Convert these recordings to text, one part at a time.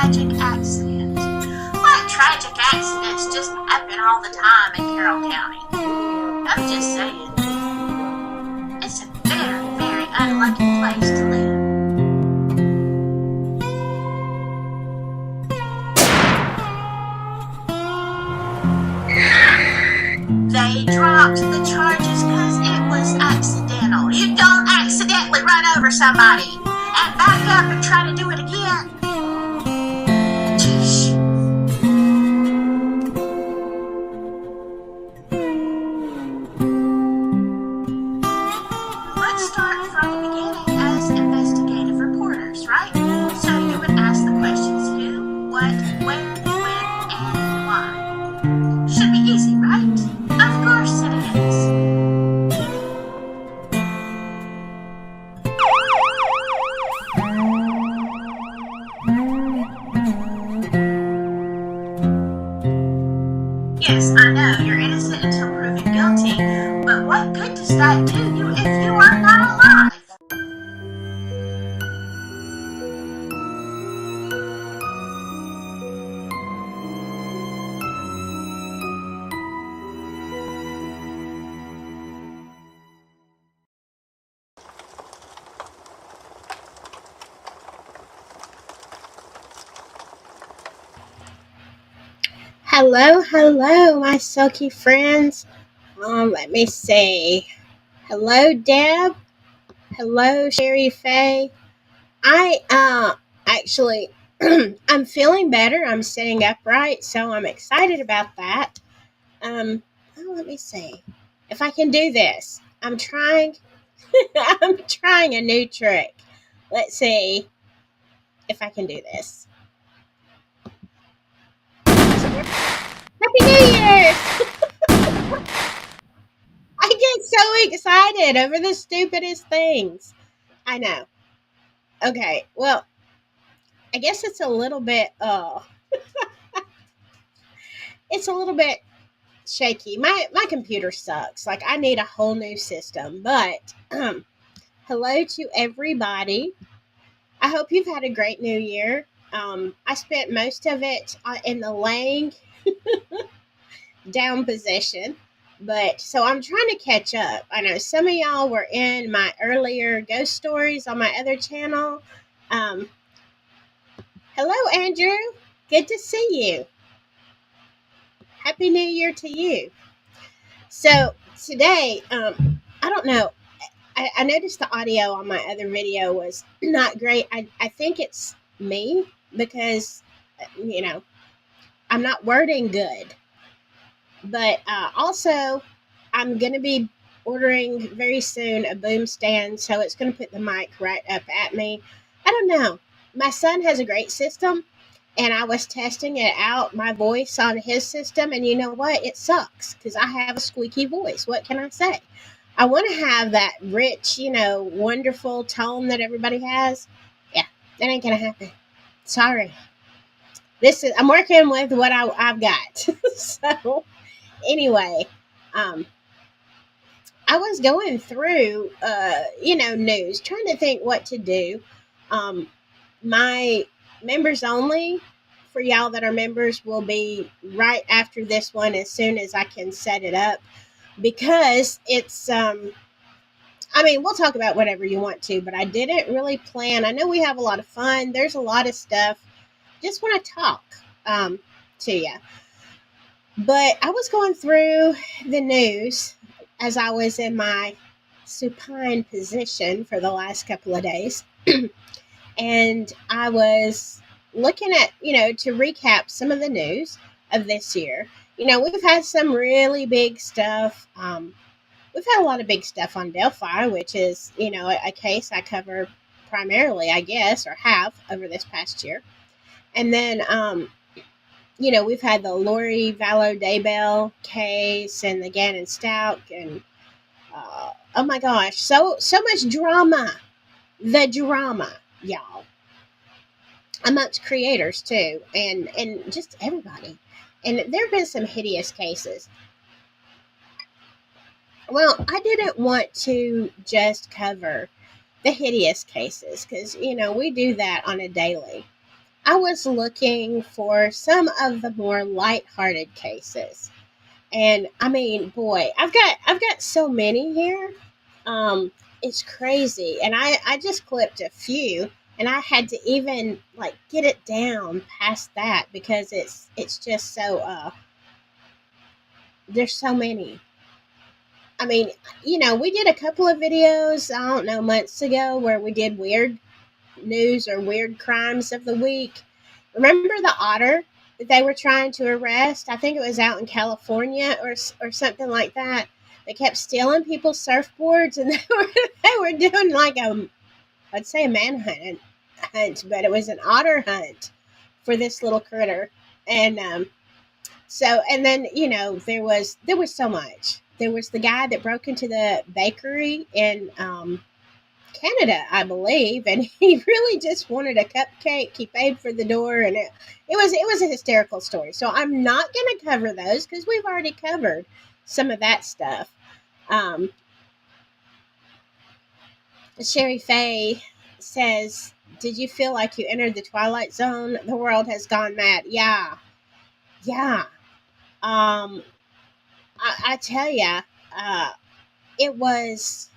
tragic accident. Like tragic accidents just happen all the time in Carroll County. I'm just saying. It's a very, very unlucky place to live. They dropped the charges because it was accidental. You don't accidentally run over somebody and back up and try to do it again. Let's start from the beginning as investigative reporters, right? So you would ask the questions who, what, where, when, and why. Should be easy, right? Of course it is. Yes, I know, you're innocent until proven guilty, but what good does that do you if you are not alive? Hello, my silky friends. Let me see. Hello, Deb. Hello, Sherry Faye. Actually, I'm feeling better. I'm sitting upright, so I'm excited about that. Let me see if I can do this. I'm trying. I'm trying a new trick. Let's see if I can do this. Happy New Year! I get so excited over the stupidest things. I know. Okay, well, I guess it's a little bit shaky. My computer sucks. Like I need a whole new system. But hello to everybody. I hope you've had a great new year. I spent most of it in the laying down position. But so I'm trying to catch up. I know some of y'all were in my earlier ghost stories on my other channel. Hello, Andrew. Good to see you. Happy New Year to you. So today, I don't know. I noticed the audio on my other video was not great. I think it's me because, I'm not wording good. But also, I'm going to be ordering very soon a boom stand, so it's going to put the mic right up at me. I don't know. My son has a great system, and I was testing it out, my voice on his system, and you know what? It sucks because I have a squeaky voice. What can I say? I want to have that rich, wonderful tone that everybody has. Yeah, that ain't going to happen. Sorry. I'm working with what I've got. So anyway, I was going through, news, trying to think what to do. My members only, for y'all that are members, will be right after this one as soon as I can set it up, because it's, we'll talk about whatever you want to, but I didn't really plan. I know we have a lot of fun. There's a lot of stuff. Just want to talk to you. But I was going through the news as I was in my supine position for the last couple of days. And I was looking at, to recap some of the news of this year. We've had some really big stuff. We've had a lot of big stuff on Delphi, which is, a case I cover primarily, I guess, or have over this past year. And then, we've had the Lori Vallow Daybell case and the Gannon Stout, and oh my gosh, so much drama. The drama, y'all, amongst creators too, and just everybody. And there have been some hideous cases. Well, I didn't want to just cover the hideous cases because we do that on a daily. I was looking for some of the more lighthearted cases. And I mean, boy, I've got so many here. Um, it's crazy. And I just clipped a few, and I had to even like get it down past that because it's just so there's so many. I mean, we did a couple of videos, I don't know, months ago where we did weird news or weird crimes of the week. Remember the otter that they were trying to arrest? I think it was out in California or something like that. They kept stealing people's surfboards, and they were doing like I'd say a manhunt hunt, but it was an otter hunt for this little critter. And and then there was so much. There was the guy that broke into the bakery in Canada, I believe, and he really just wanted a cupcake. He paid for the door, and it was a hysterical story. So I'm not going to cover those because we've already covered some of that stuff. Um, Sherry Faye says, "Did you feel like you entered the Twilight Zone? The world has gone mad." Yeah, yeah. Um, I tell ya, it was.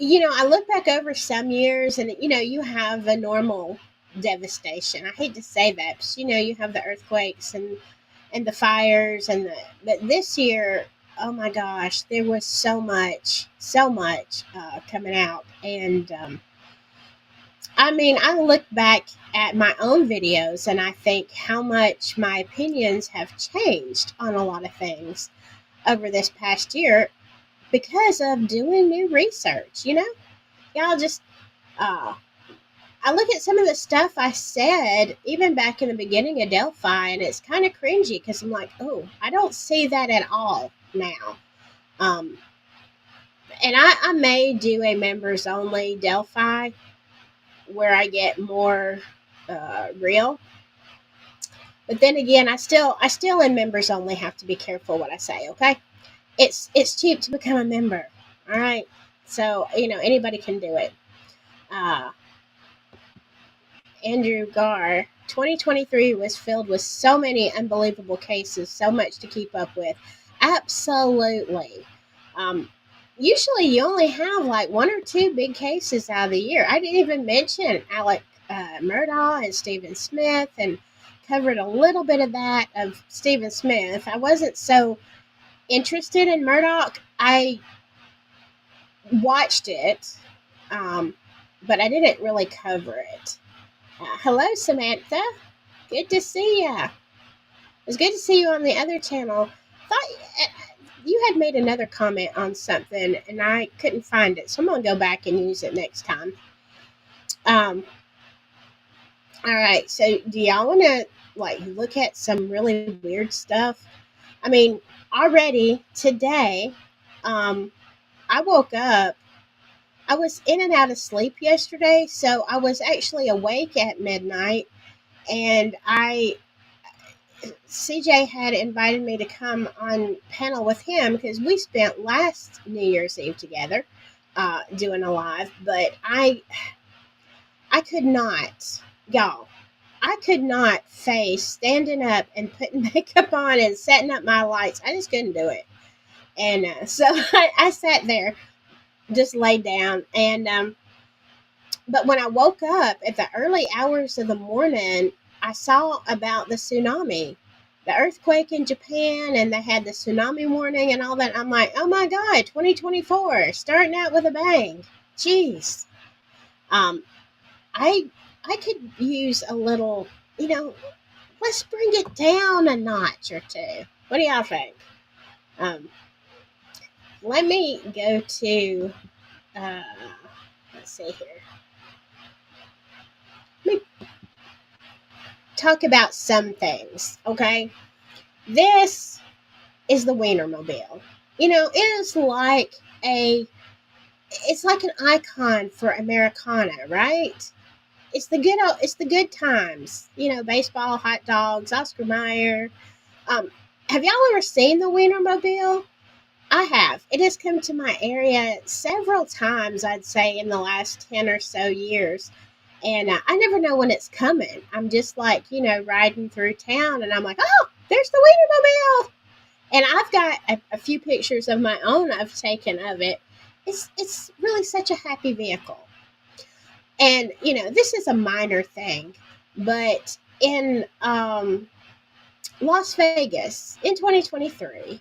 I look back over some years, and you have a normal devastation. I hate to say that, but you have the earthquakes and the fires but this year, oh my gosh, there was so much coming out. And I mean, I look back at my own videos and I think how much my opinions have changed on a lot of things over this past year because of doing new research. Y'all just uh I look at some of the stuff I said even back in the beginning of Delphi, and it's kind of cringy because I'm like, oh, I don't see that at all now. Um, and I may do a members only Delphi where I get more real. But then again, I still in members only have to be careful what I say. Okay, it's cheap to become a member. All right, so anybody can do it. Uh, Andrew Garr, 2023 was filled with so many unbelievable cases, so much to keep up with. Absolutely. Um, Usually you only have like one or two big cases out of the year. I didn't even mention Alec Murdaugh and Stephen Smith, and covered a little bit of that of Stephen Smith. I wasn't so interested in Murdaugh. I watched it, um, but I didn't really cover it. Hello, Samantha. Good to see ya. It was good to see you on the other channel. Thought you had made another comment on something, and I couldn't find it, so I'm gonna go back and use it next time. Um. All right. So, do y'all want to like look at some really weird stuff? I mean, already today, um, I woke up. I was in and out of sleep yesterday, so I was actually awake at midnight, and CJ had invited me to come on panel with him because we spent last New Year's Eve together, doing a live. But I could not, y'all. I could not face standing up and putting makeup on and setting up my lights. I just couldn't do it. And so I sat there, just laid down, and but when I woke up at the early hours of the morning, I saw about the tsunami, the earthquake in Japan, and they had the tsunami warning and all that. I'm like, oh my God, 2024, starting out with a bang. Jeez. Um, I I could use a little, let's bring it down a notch or two. What do y'all think? Um, Let me go to, uh, let's see here. Let me talk about some things, okay? This is the Wienermobile. It is like it's like an icon for Americana, right? It's the good times. Baseball, hot dogs, Oscar Mayer. Have y'all ever seen the Wienermobile? I have. It has come to my area several times, I'd say, in the last 10 or so years. And I never know when it's coming. I'm just like, riding through town, and I'm like, oh, there's the Wienermobile. And I've got a few pictures of my own I've taken of it. It's really such a happy vehicle. And, this is a minor thing, but in Las Vegas in 2023,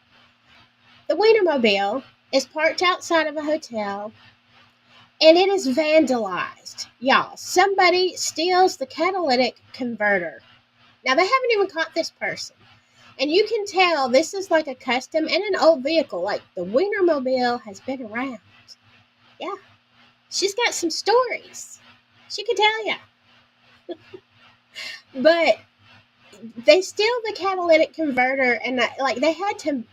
the Wienermobile is parked outside of a hotel and it is vandalized. Y'all, somebody steals the catalytic converter. Now, they haven't even caught this person. And you can tell this is like a custom and an old vehicle. Like, the Wienermobile has been around. Yeah, she's got some stories. She could tell you. But they steal the catalytic converter, and they had to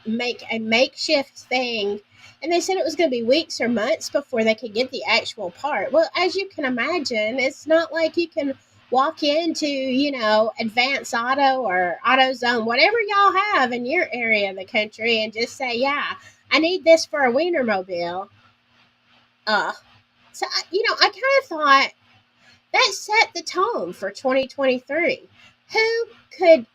make a makeshift thing, and they said it was going to be weeks or months before they could get the actual part. Well, as you can imagine, it's not like you can walk into Advance Auto or AutoZone, whatever y'all have in your area of the country, and just say, yeah, I need this for a Wienermobile. So I kind of thought that set the tone for 2023. Who could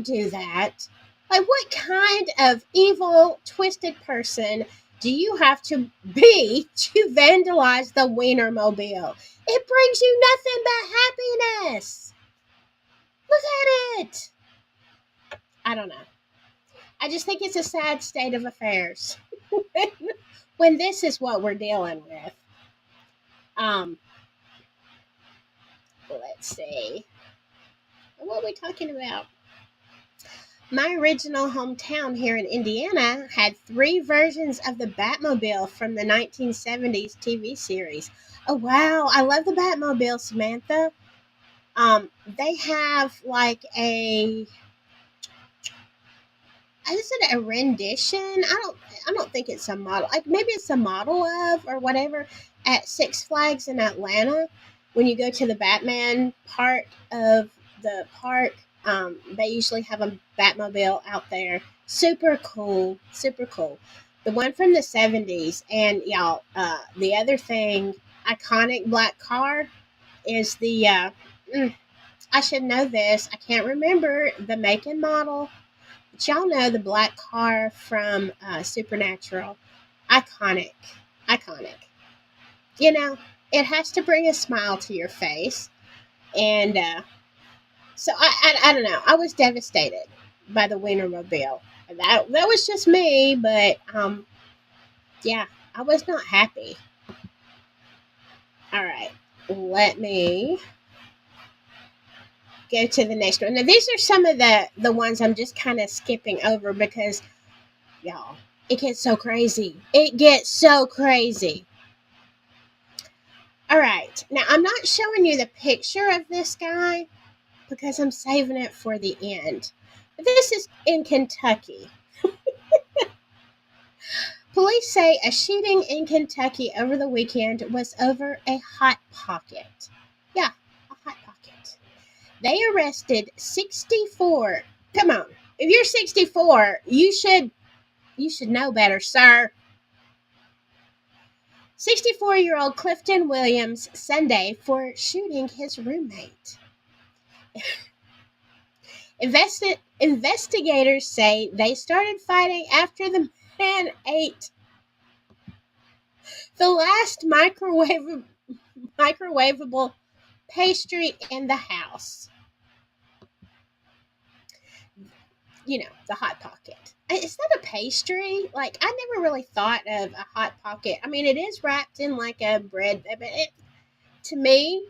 do that? Like, what kind of evil, twisted person do you have to be to vandalize the Wienermobile? It brings you nothing but happiness. Look at it. I don't know. I just think it's a sad state of affairs when this is what we're dealing with. Let's see. What are we talking about? My original hometown here in Indiana had 3 versions of the Batmobile from the 1970s TV series. Oh, wow. I love the Batmobile, Samantha. They have like is it a rendition? I don't think it's a model. Like, maybe it's a model of or whatever at Six Flags in Atlanta. When you go to the Batman part of the park, they usually have a Batmobile out there. Super cool. Super cool. The one from the 70s. And y'all, the other thing, iconic black car is the, I should know this. I can't remember the make and model. But y'all know the black car from Supernatural. Iconic. Iconic. It has to bring a smile to your face. And so I don't know. I was devastated by the Wienermobile. That was just me, but yeah, I was not happy. All right, let me go to the next one. Now, these are some of the ones I'm just kind of skipping over because, y'all, it gets so crazy. It gets so crazy. All right, now I'm not showing you the picture of this guy because I'm saving it for the end. But this is in Kentucky. Police say a shooting in Kentucky over the weekend was over a Hot Pocket. Yeah, a Hot Pocket. They arrested 64. Come on. If you're 64, you should know better, sir. 64-year-old Clifton Williams Sunday for shooting his roommate. Investigators say they started fighting after the man ate the last microwavable pastry in the house. The Hot Pocket. Is that a pastry? Like, I never really thought of a Hot Pocket. I mean, it is wrapped in like a bread, but to me,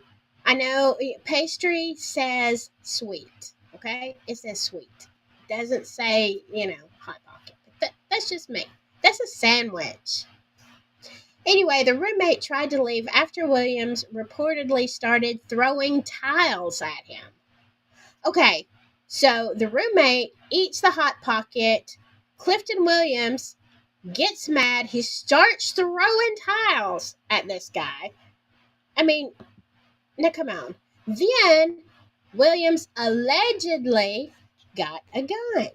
I know pastry says sweet. Okay, it says sweet. It doesn't say Hot Pocket. That's just me. That's a sandwich. Anyway, the roommate tried to leave after Williams reportedly started throwing tiles at him. Okay, so the roommate eats the Hot Pocket. Clifton Williams gets mad. He starts throwing tiles at this guy. I mean, now come on. Then Williams allegedly got a gun.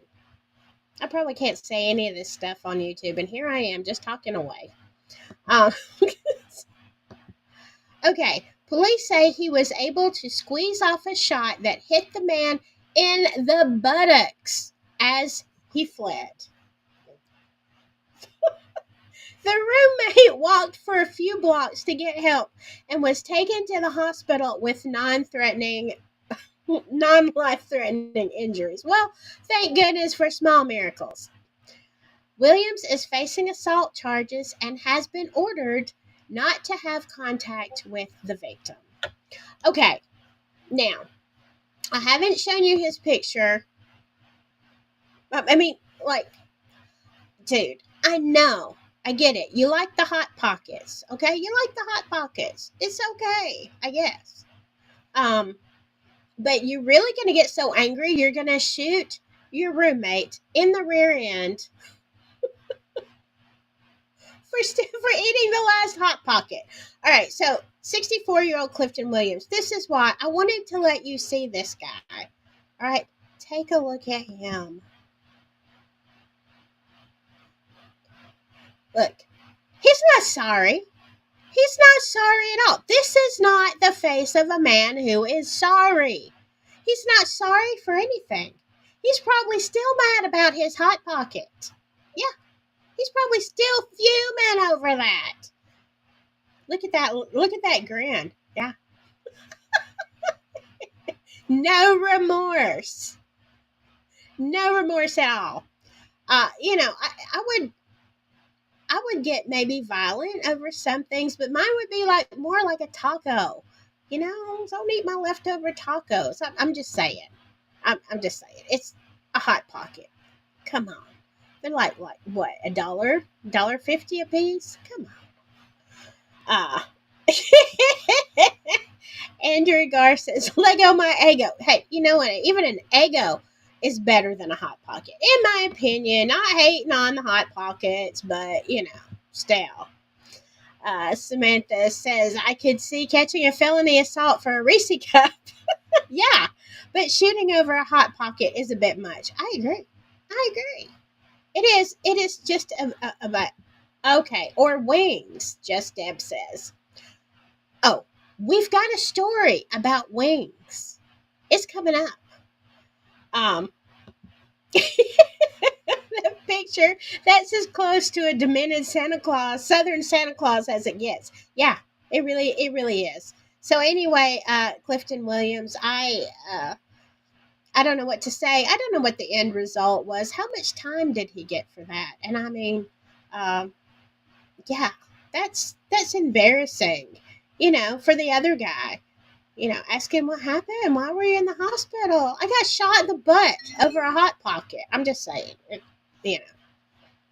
I probably can't say any of this stuff on YouTube, and here I am just talking away. Okay, police say he was able to squeeze off a shot that hit the man in the buttocks as he fled. The roommate walked for a few blocks to get help and was taken to the hospital with non-life threatening injuries. Well, thank goodness for small miracles. Williams is facing assault charges and has been ordered not to have contact with the victim. Okay, now, I haven't shown you his picture. I mean, like, dude, I know. I get it. You like the Hot Pockets, okay? You like the Hot Pockets. It's okay, I guess. But you're really going to get so angry, you're going to shoot your roommate in the rear end for eating the last Hot Pocket. All right, so 64-year-old Clifton Williams. This is why I wanted to let you see this guy. All right, take a look at him. Look, he's not sorry. He's not sorry at all. This is not the face of a man who is sorry. He's not sorry for anything. He's probably still mad about his Hot Pocket. Yeah, he's probably still fuming over that. Look at that. Look at that grin. Yeah. No remorse. No remorse at all. I would get maybe violent over some things, but mine would be like more like a taco. Don't eat my leftover tacos. I'm just saying. I'm just saying. It's a Hot Pocket. Come on. They're like what, $1.50 a piece? Come on. Andrew Gar says, Lego my ego. Hey, you know what? Even an ego is better than a Hot Pocket. In my opinion, not hating on the Hot Pockets, but, still. Samantha says, I could see catching a felony assault for a Reese cup. Yeah, but shooting over a Hot Pocket is a bit much. I agree. It is just about, okay, or wings, just Deb says. Oh, we've got a story about wings. It's coming up. The picture, that's as close to a demented Santa Claus, Southern Santa Claus as it gets. Yeah, it really is. So anyway, Clifton Williams, I don't know what to say. I don't know what the end result was. How much time did he get for that? And I mean, yeah, that's embarrassing. For the other guy. Ask him what happened. Why were you in the hospital? I got shot in the butt over a Hot Pocket. I'm just saying.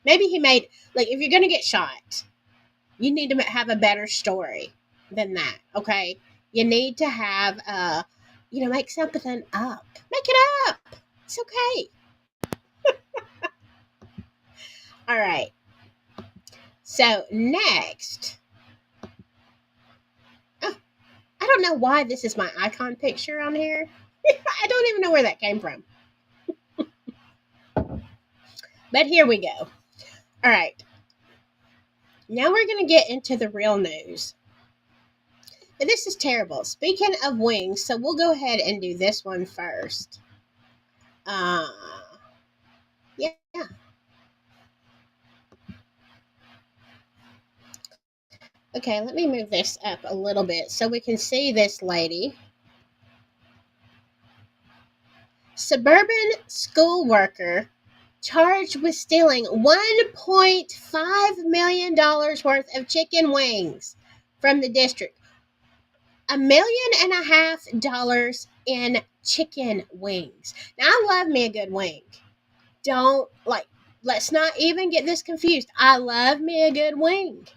Maybe he made, like, if you're going to get shot, you need to have a better story than that, okay? You need to have, make something up. Make it up. It's okay. All right. So, next. I don't know why this is my icon picture on here. I don't even know where that came from. But here we go. All right. Now we're going to get into the real news. And this is terrible. Speaking of wings, so we'll go ahead and do this one first. Yeah. Okay, let me move this up a little bit so we can see this lady. Suburban school worker charged with stealing $1.5 million worth of chicken wings from the district. $1.5 million in chicken wings. Now, I love me a good wing. Let's not even get this confused. I love me a good wing.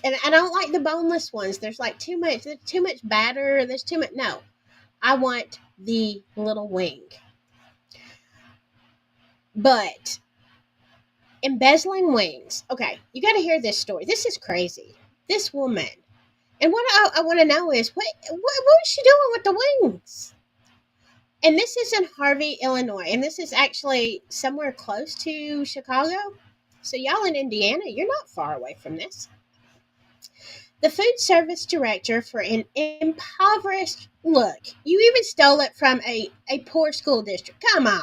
And I don't like the boneless ones. There's too much batter. There's too much. No, I want the little wing. But embezzling wings. Okay, you got to hear this story. This is crazy. This woman. And what I want to know is, what was she doing with the wings? And this is in Harvey, Illinois. And this is actually somewhere close to Chicago. So y'all in Indiana, you're not far away from this. The food service director for an impoverished look. You even stole it from a poor school district. Come on.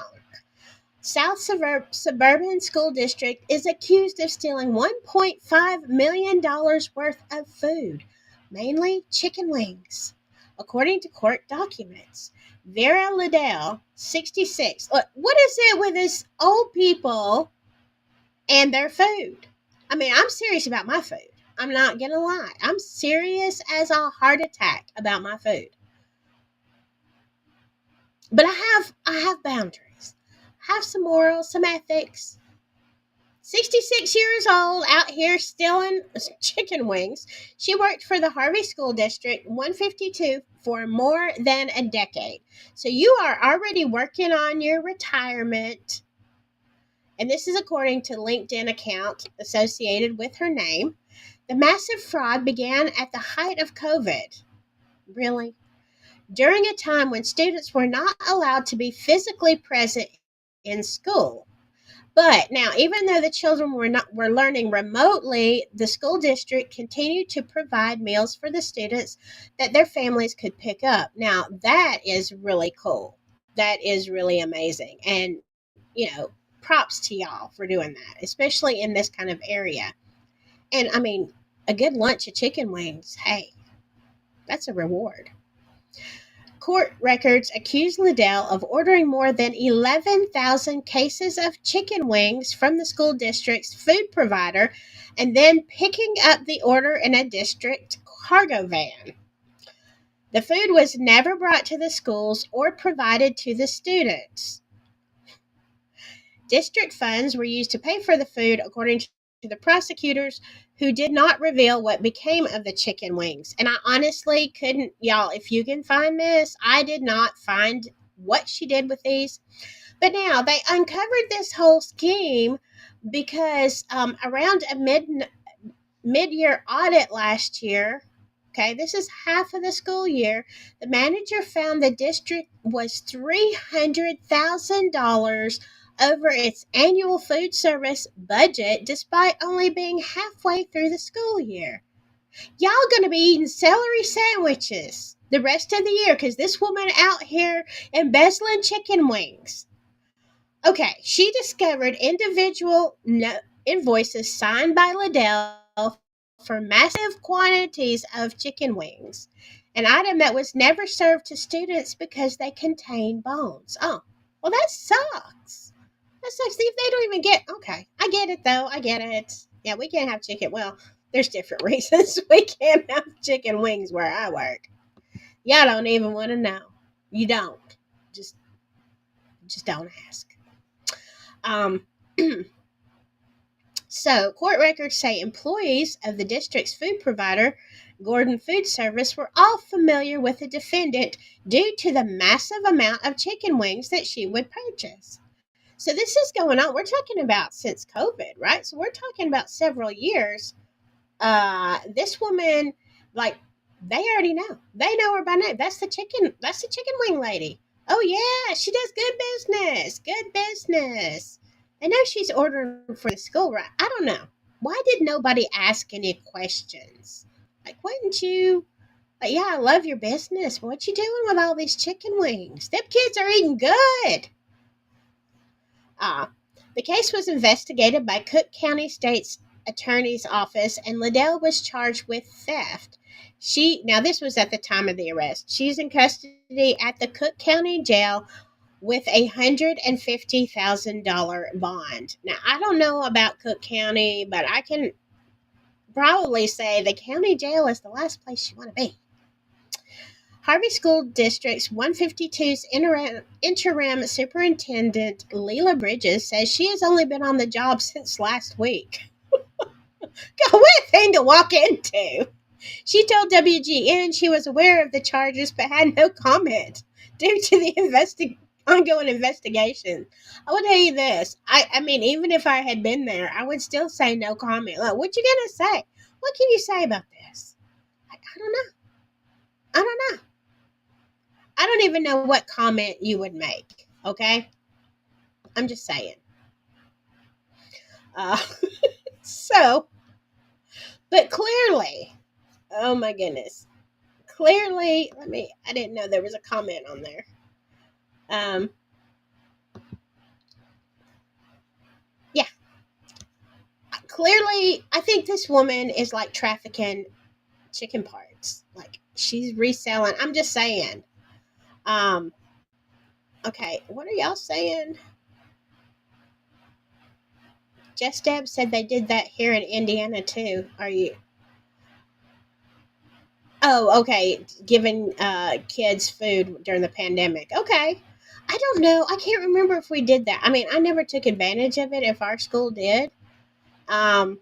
Suburban School District is accused of stealing $1.5 million worth of food, mainly chicken wings, according to court documents. Vera Liddell, 66. Look, what is it with this old people and their food? I mean, I'm serious about my food. I'm not going to lie. I'm serious as a heart attack about my food. But I have boundaries. I have some morals, some ethics. 66 years old, out here stealing chicken wings. She worked for the Harvey School District 152 for more than a decade. So you are already working on your retirement. And this is according to LinkedIn account associated with her name. The massive fraud began at the height of COVID. Really? During a time when students were not allowed to be physically present in school. But now, even though the children were learning remotely, the school district continued to provide meals for the students that their families could pick up. Now, that is really cool. That is really amazing. And, props to y'all for doing that, especially in this kind of area. And I mean, a good lunch of chicken wings, hey, that's a reward. Court records accuse Liddell of ordering more than 11,000 cases of chicken wings from the school district's food provider and then picking up the order in a district cargo van. The food was never brought to the schools or provided to the students. District funds were used to pay for the food, according to the prosecutors, who did not reveal what became of the chicken wings. And I honestly couldn't, y'all, if you can find this, I did not find what she did with these. But now they uncovered this whole scheme because around a mid-year audit last year, okay, this is half of the school year, the manager found the district was $300,000 over its annual food service budget despite only being halfway through the school year. Y'all gonna be eating celery sandwiches the rest of the year because this woman out here embezzling chicken wings. Okay, she discovered individual invoices signed by Liddell for massive quantities of chicken wings, an item that was never served to students because they contain bones. Oh, well, that sucks. That sucks. See, if they don't even get, okay, I get it though. I get it. Yeah, we can't have chicken. Well, there's different reasons we can't have chicken wings where I work. Y'all don't even want to know. You don't. Just, just don't ask. Um, So, court records say employees of the district's food provider, Gordon Food Service, were all familiar with the defendant due to the massive amount of chicken wings that she would purchase. So, this is going on. We're talking about since COVID, right? So, we're talking about several years. This woman, like, they already know. They know her by name. That's the chicken wing lady. Oh yeah, she does good business. Good business. I know she's ordering for the school, right? I don't know. Why did nobody ask any questions? Like, wouldn't you? Like, yeah, I love your business, but what you doing with all these chicken wings? Them kids are eating good. Uh, the case was investigated by Cook County State's Attorney's Office, and Liddell was charged with theft. Now this was at the time of the arrest. She's in custody at the Cook County Jail with a $150,000 bond. Now, I don't know about Cook County, but I can probably say the county jail is the last place you want to be. Harvey School District's 152's interim superintendent, Leila Bridges, says she has only been on the job since last week. God, what a thing to walk into. She told WGN she was aware of the charges but had no comment due to the ongoing investigation. I will tell you this. I mean, even if I had been there, I would still say no comment. Like, what you gonna say? What can you say about this? I don't know. I don't know. I don't even know what comment you would make. Okay? I'm just saying. Uh, so, but clearly, Oh my goodness. Clearly, I didn't know there was a comment on there. Um, yeah, clearly, I think this woman is like trafficking chicken parts. Like she's reselling. I'm just saying. Um, okay, what are y'all saying? Jess Deb said they did that here in Indiana too. Are you? Oh, okay. Giving kids food during the pandemic. Okay. I don't know. I can't remember if we did that. I mean, I never took advantage of it if our school did. Um,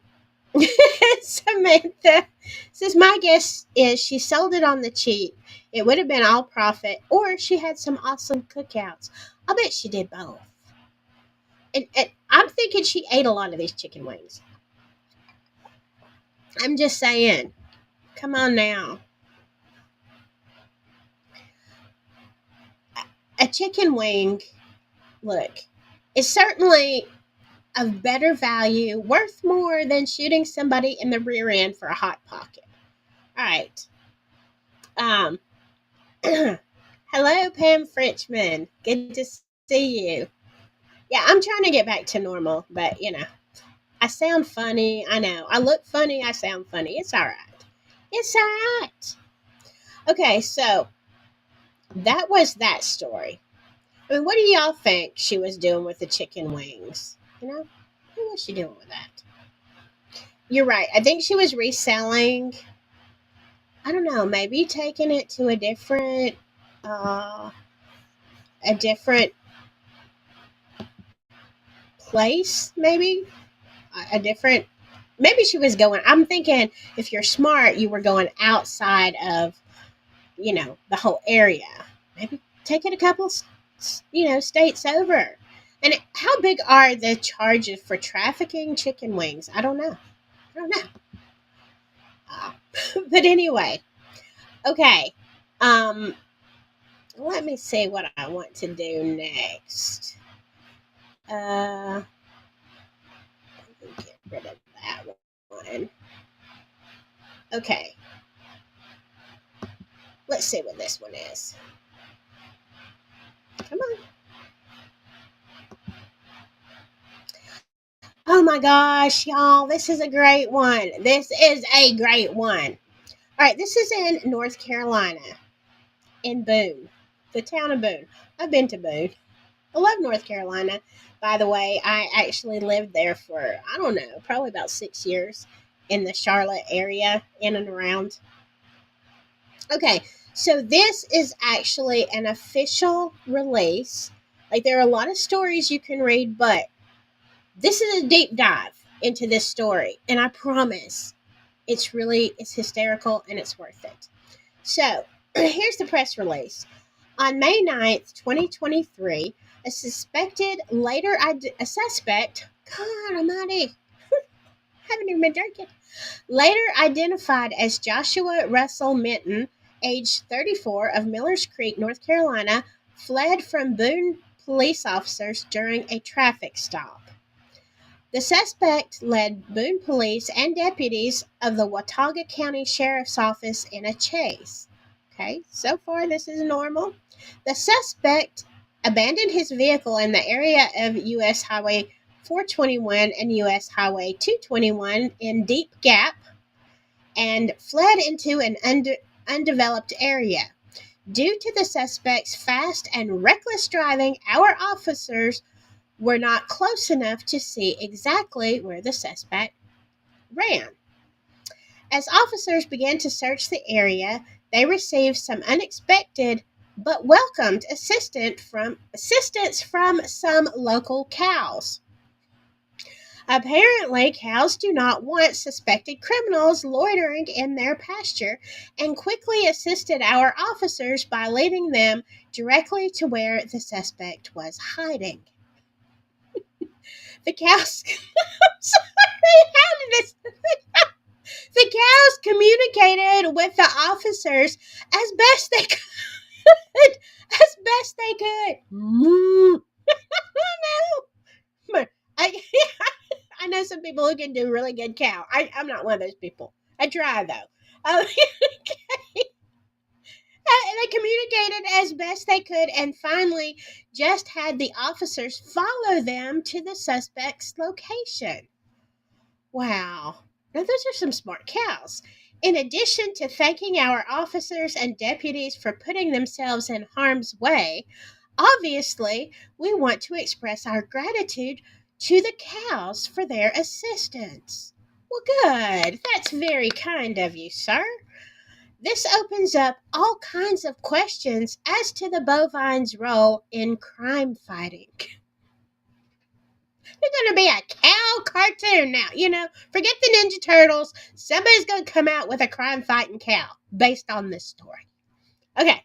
Samantha says, my guess is she sold it on the cheap. It would have been all profit, or she had some awesome cookouts. I bet she did both. And I'm thinking she ate a lot of these chicken wings. I'm just saying. Come on now. A chicken wing, look, is certainly of better value, worth more than shooting somebody in the rear end for a hot pocket. All right. Um, hello, Pam Frenchman. Good to see you. Yeah, I'm trying to get back to normal, but I sound funny. I know. I look funny. I sound funny. It's all right. It's all right. Okay, so that was that story. I mean, what do y'all think she was doing with the chicken wings? What was she doing with that? You're right. I think she was reselling. I don't know. Maybe taking it to uh, a different place. Maybe a different. Maybe she was going. I'm thinking if you're smart, you were going outside of the whole area. Maybe take it a couple states over. And how big are the charges for trafficking chicken wings? I don't know. I don't know. Uh, but anyway, okay. Um, let me see what I want to do next. Let me get rid of that one. Okay. Let's see what this one is. Come on. Oh my gosh, y'all. This is a great one. This is a great one. All right. This is in North Carolina, in Boone, the town of Boone. I've been to Boone. I love North Carolina. By the way, I actually lived there for, I don't know, probably about 6 years in the Charlotte area, in and around. Okay, so this is actually an official release. Like, there are a lot of stories you can read, but this is a deep dive into this story. And I promise it's hysterical and it's worth it. So, here's the press release. On May 9th, 2023, a suspect, God almighty, haven't even been drinking, later identified as Joshua Russell Minton, age 34, of Millers Creek, North Carolina, fled from Boone police officers during a traffic stop. The suspect led Boone police and deputies of the Watauga County Sheriff's Office in a chase. Okay, so far this is normal. The suspect abandoned his vehicle in the area of U.S. Highway 421 and U.S. Highway 221 in Deep Gap and fled into an undeveloped area. Due to the suspect's fast and reckless driving, our officers were not close enough to see exactly where the suspect ran. As officers began to search the area, they received some unexpected but welcomed assistance from some local cows. Apparently, cows do not want suspected criminals loitering in their pasture and quickly assisted our officers by leading them directly to where the suspect was hiding. The cows. I'm sorry, how did this? The cows communicated with the officers as best they could. As best they could. No. But I know some people who can do really good cow. I'm not one of those people. I try though. They communicated as best they could and finally just had the officers follow them to the suspect's location. Wow. Now, those are some smart cows. In addition to thanking our officers and deputies for putting themselves in harm's way, obviously, we want to express our gratitude to the cows for their assistance. Well, good. That's very kind of you, sir. This opens up all kinds of questions as to the bovine's role in crime fighting. There's going to be a cow cartoon now. Forget the Ninja Turtles. Somebody's going to come out with a crime fighting cow based on this story. Okay.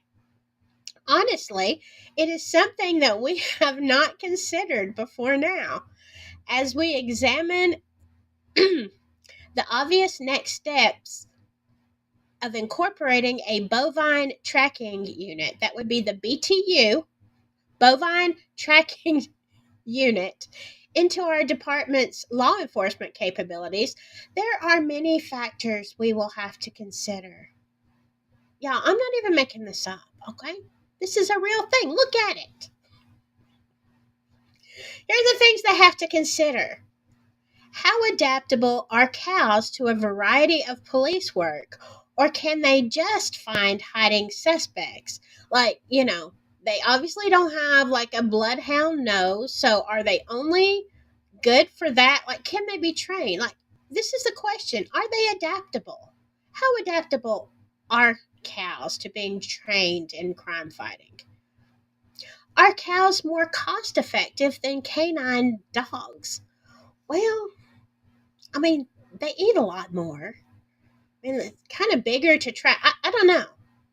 Honestly, it is something that we have not considered before now. As we examine the obvious next steps of incorporating a bovine tracking unit, that would be the BTU, bovine tracking unit, into our department's law enforcement capabilities, there are many factors we will have to consider. Yeah, I'm not even making this up, okay? This is a real thing. Look at it. Here are the things they have to consider. How adaptable are cows to a variety of police work? Or can they just find hiding suspects? They obviously don't have like a bloodhound nose, so are they only good for that? Can they be trained? This is the question. Are they adaptable? How adaptable are cows to being trained in crime fighting? Are cows more cost effective than canine dogs? Well, they eat a lot more. It's kind of bigger to track. I don't know.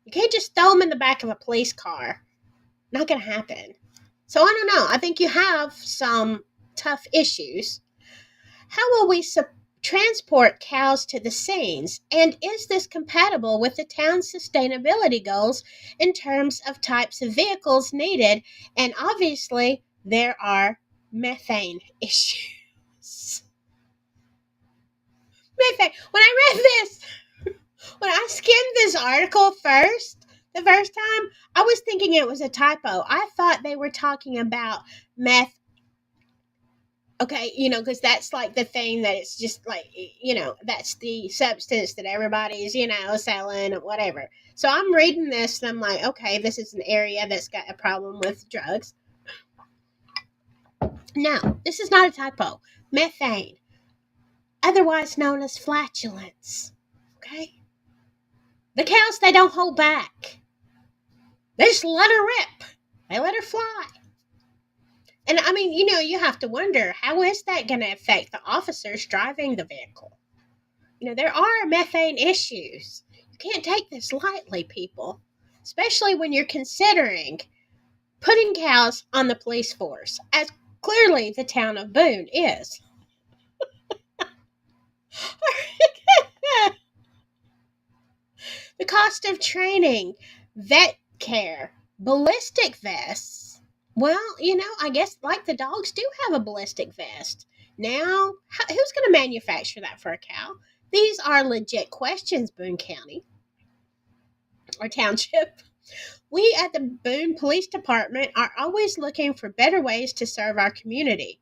You can't just throw them in the back of a police car. Not going to happen. So I don't know. I think you have some tough issues. How will we transport cows to the scenes? And is this compatible with the town's sustainability goals in terms of types of vehicles needed? And obviously, there are methane issues. Methane. When I skimmed this article the first time, I was thinking it was a typo. I thought they were talking about meth. Okay, because that's like the thing that it's just like, that's the substance that everybody's, selling, whatever. So I'm reading this and I'm like, okay, this is an area that's got a problem with drugs. No, this is not a typo. Methane, otherwise known as flatulence. Okay? The cows, they don't hold back. They just let her rip. They let her fly. And you have to wonder, how is that going to affect the officers driving the vehicle? There are methane issues. You can't take this lightly, people, especially when you're considering putting cows on the police force, as clearly the town of Boone is. The cost of training, vet care, ballistic vests. Well, I guess like the dogs do have a ballistic vest. Now, who's going to manufacture that for a cow? These are legit questions, Boone County or Township. We at the Boone Police Department are always looking for better ways to serve our community.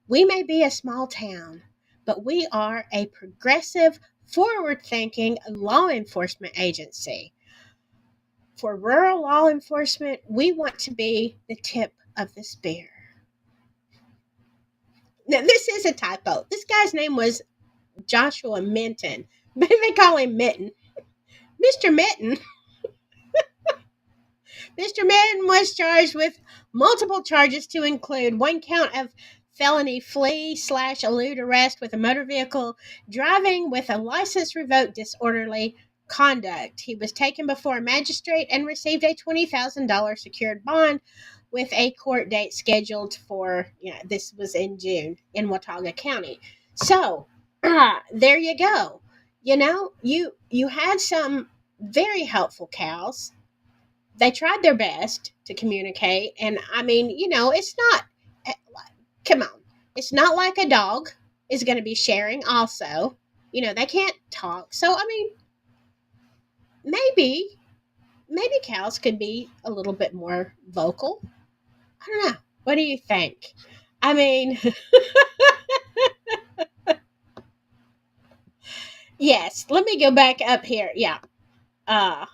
We may be a small town, but we are a progressive, forward-thinking law enforcement agency. For rural law enforcement, we want to be the tip of the spear. Now, this is a typo. This guy's name was Joshua Minton. Maybe they call him Mitten. Mr. Mitten. Mr. Mitten was charged with multiple charges to include one count of felony flee/elude arrest with a motor vehicle, driving with a license revoked disorderly conduct. He was taken before a magistrate and received a $20,000 secured bond with a court date scheduled for, this was in June in Watauga County. So, there you go. You had some very helpful cows. They tried their best to communicate. And it's not, come on. It's not like a dog is going to be sharing also. They can't talk. So, I mean, maybe, maybe cows could be a little bit more vocal. I don't know. What do you think? I mean, yes, let me go back up here. Yeah. Uh,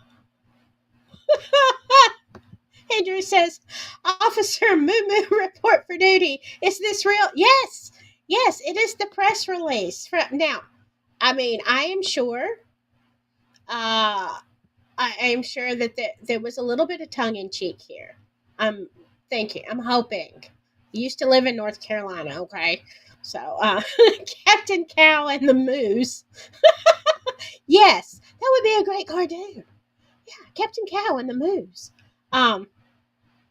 Andrew says, Officer Moo Moo report for duty. Is this real? Yes. Yes, it is the press release. Now, I mean, I am sure. I am sure that there was a little bit of tongue in cheek here. I'm thinking, I'm hoping. Used to live in North Carolina, okay? So, Captain Cow and the Moose. Yes, that would be a great cartoon. Yeah, Captain Cow and the Moose. Um,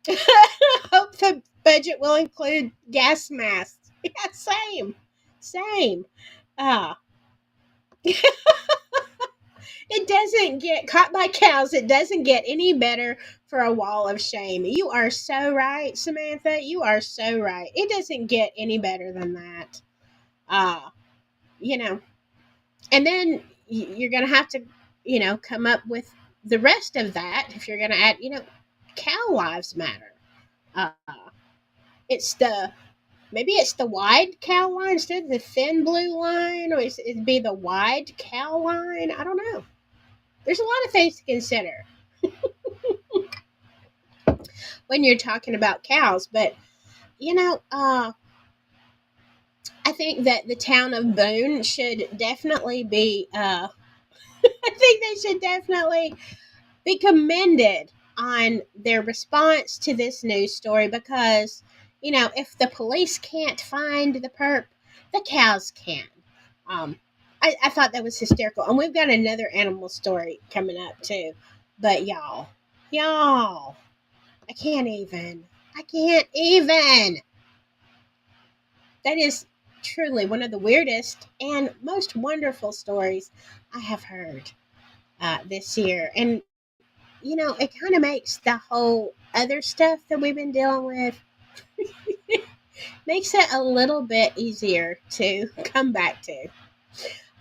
hope the budget will include gas masks. Yeah, same. Same. Uh, It doesn't get caught by cows. It doesn't get any better for a wall of shame. You are so right, Samantha. You are so right. It doesn't get any better than that. Uh, you know, and then you're going to have to, come up with the rest of that if you're going to add, cow lives matter. Uh, it's the maybe it's the wide cow line instead of the thin blue line, or it'd be the wide cow line. I don't know. There's a lot of things to consider when you're talking about cows. But you know, I think that the town of Boone should definitely be. I think they should definitely be commended on their response to this news story because if the police can't find the perp, the cows can. Um, I thought that was hysterical, and we've got another animal story coming up too. But y'all, I can't even. I can't even. That is truly one of the weirdest and most wonderful stories I have heard this year. And, it kind of makes the whole other stuff that we've been dealing with, makes it a little bit easier to come back to.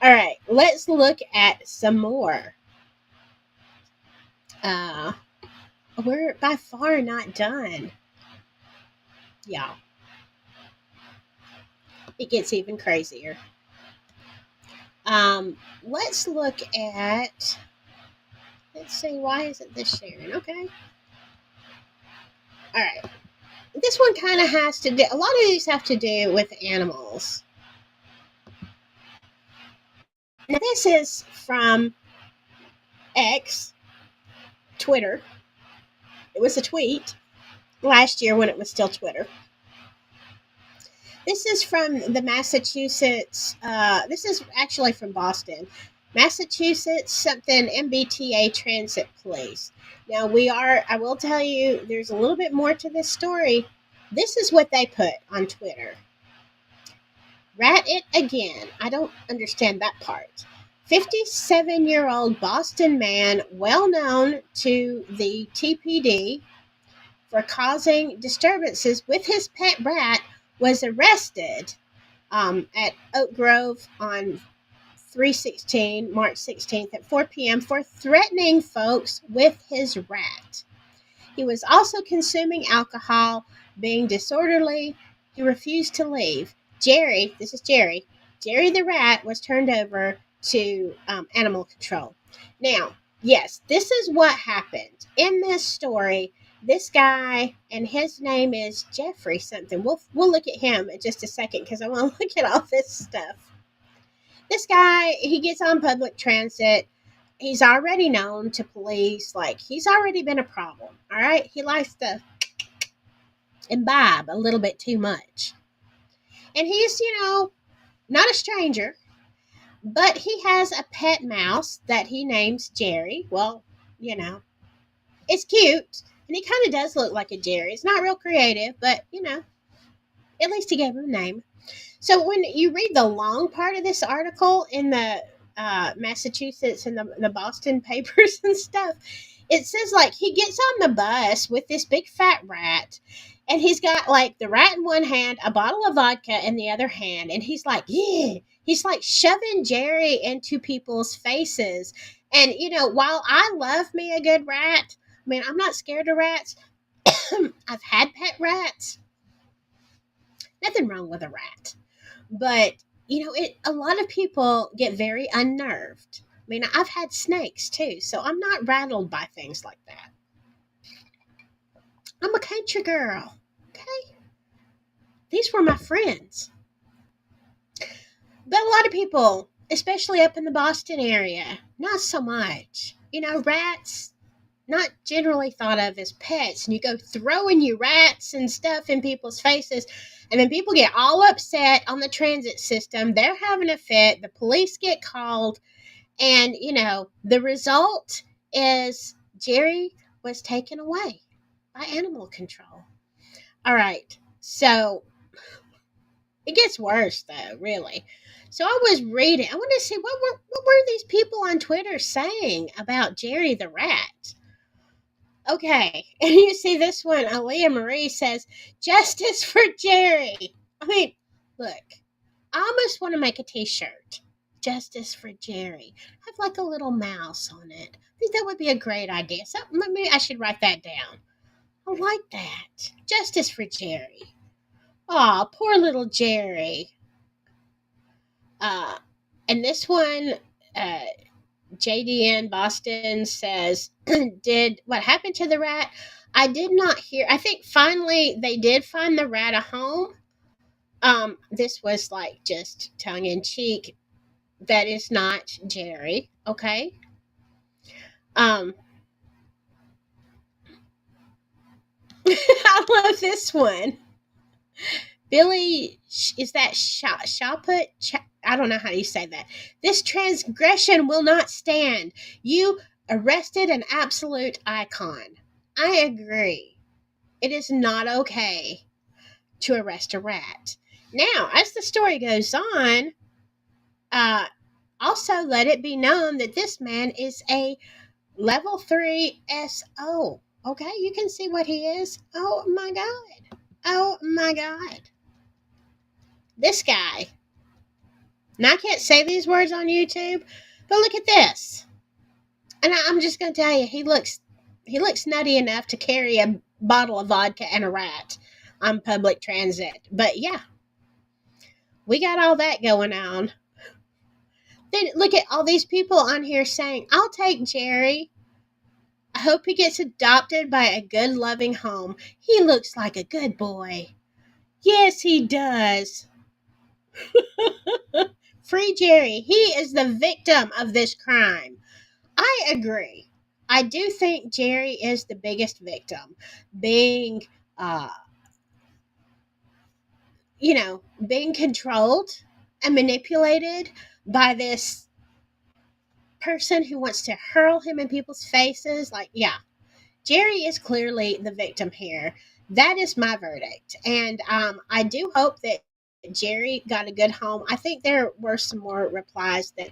All right, let's look at some more. Uh, we're by far not done. Y'all, it gets even crazier. Let's look at. Let's see. Why isn't this sharing? Okay. All right. This one kind of has to do. A lot of these have to do with animals. Now this is from X, Twitter. It was a tweet last year when it was still Twitter. This is from the Massachusetts. This is actually from Boston, Massachusetts something MBTA Transit Police. Now I will tell you, there's a little bit more to this story. This is what they put on Twitter. Rat it again. I don't understand that part. 57-year-old Boston man, well known to the TPD for causing disturbances with his pet rat, was arrested at Oak Grove on 3/16, March 16th at 4 p.m. for threatening folks with his rat. He was also consuming alcohol, being disorderly. He refused to leave. This is Jerry the rat was turned over to animal control. Now, yes, this is what happened. In this story, this guy, and his name is Jeffrey something. We'll look at him in just a second because I want to look at all this stuff. This guy, he gets on public transit. He's already known to police. Like, he's already been a problem. All right. He likes to imbibe a little bit too much. And he's, not a stranger, but he has a pet mouse that he names Jerry. Well, it's cute. And he kind of does look like a Jerry. It's not real creative, but, at least he gave him a name. So when you read the long part of this article in the Massachusetts and the Boston papers and stuff, it says like he gets on the bus with this big fat rat, and he's got like the rat in one hand, a bottle of vodka in the other hand, and he's like, yeah, He's like shoving Jerry into people's faces. And, while I love me a good rat, I mean, I'm not scared of rats. I've had pet rats. Nothing wrong with a rat. But, a lot of people get very unnerved. I mean, I've had snakes too, so I'm not rattled by things like that. I'm a country girl. Okay? These were my friends. But a lot of people, especially up in the Boston area, not so much. Rats, not generally thought of as pets. And you go throwing your rats and stuff in people's faces. And then people get all upset on the transit system. They're having a fit. The police get called. And, the result is Jerry was taken away by animal control. All right. So it gets worse, though, really. So I was reading. I wanted to see what were these people on Twitter saying about Jerry the rat. Okay, and you see this one. Aaliyah Marie says, "Justice for Jerry." I mean, look, I almost want to make a T-shirt. Justice for Jerry. Have like a little mouse on it. I think that would be a great idea. So maybe I should write that down. I like that. Justice for Jerry. Aw, poor little Jerry. Uh, and this one, uh, JDN Boston says, did what happened to the rat? I did not hear. I think finally they did find the rat a home. This was like just tongue in cheek. That is not Jerry. Okay. Um, I love this one. Billy, is that Shaput? I don't know how you say that. This transgression will not stand. You arrested an absolute icon. I agree. It is not okay to arrest a rat. Now, as the story goes on, also let it be known that this man is a level 3 SO. Okay, you can see what he is. Oh my God. Oh my God. This guy. Now, I can't say these words on YouTube, but look at this. And I'm just going to tell you, he looks nutty enough to carry a bottle of vodka and a rat on public transit. But yeah, we got all that going on. Then look at all these people on here saying, I'll take Jerry. I hope he gets adopted by a good, loving home. He looks like a good boy. Yes, he does. Free Jerry. He is the victim of this crime. I agree. I do think Jerry is the biggest victim, being, uh, being controlled and manipulated by this person who wants to hurl him in people's faces. Like, yeah, Jerry is clearly the victim here. That is my verdict. And I do hope that Jerry got a good home. I think there were some more replies that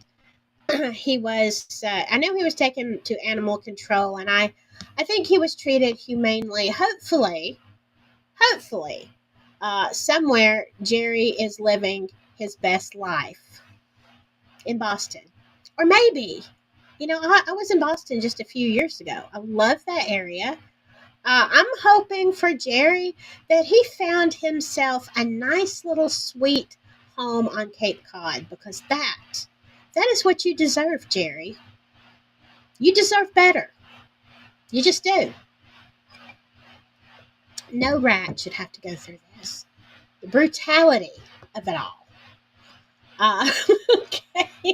he was, I know he was taken to animal control, and I think he was treated humanely. Hopefully, somewhere Jerry is living his best life in Boston. Or maybe, I was in Boston just a few years ago. I love that area. I'm hoping for Jerry that he found himself a nice little sweet home on Cape Cod, because that is what you deserve, Jerry. You deserve better. You just do. No rat should have to go through this. The brutality of it all. Okay.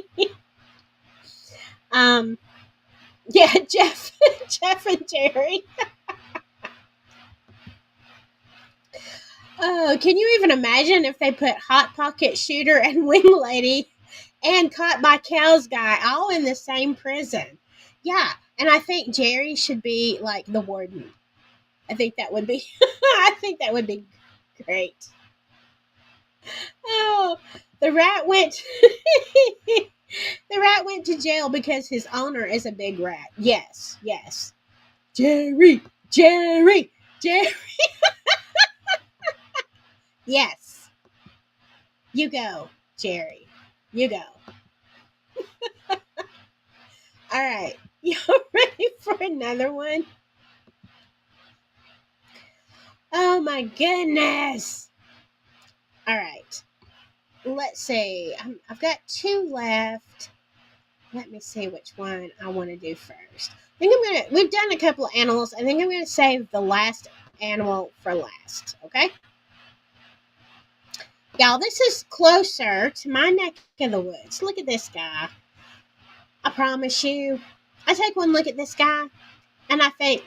Yeah, Jeff and Jerry. Oh, can you even imagine if they put Hot Pocket Shooter and Wing Lady and Caught by Cows guy all in the same prison? Yeah, and I think Jerry should be like the warden. I think that would be I think that would be great. Oh, the rat went the rat went to jail because his owner is a big rat. Yes, yes. Jerry, Jerry, Jerry. Yes. You go, Jerry. You go. All right. Y'all ready for another one? Oh my goodness. All right. Let's see. I've got two left. Let me see which one I want to do first. We've done a couple of animals. I think I'm gonna save the last animal for last. Okay. Y'all, this is closer to my neck of the woods. Look at this guy. I promise you. I take one look at this guy and I think,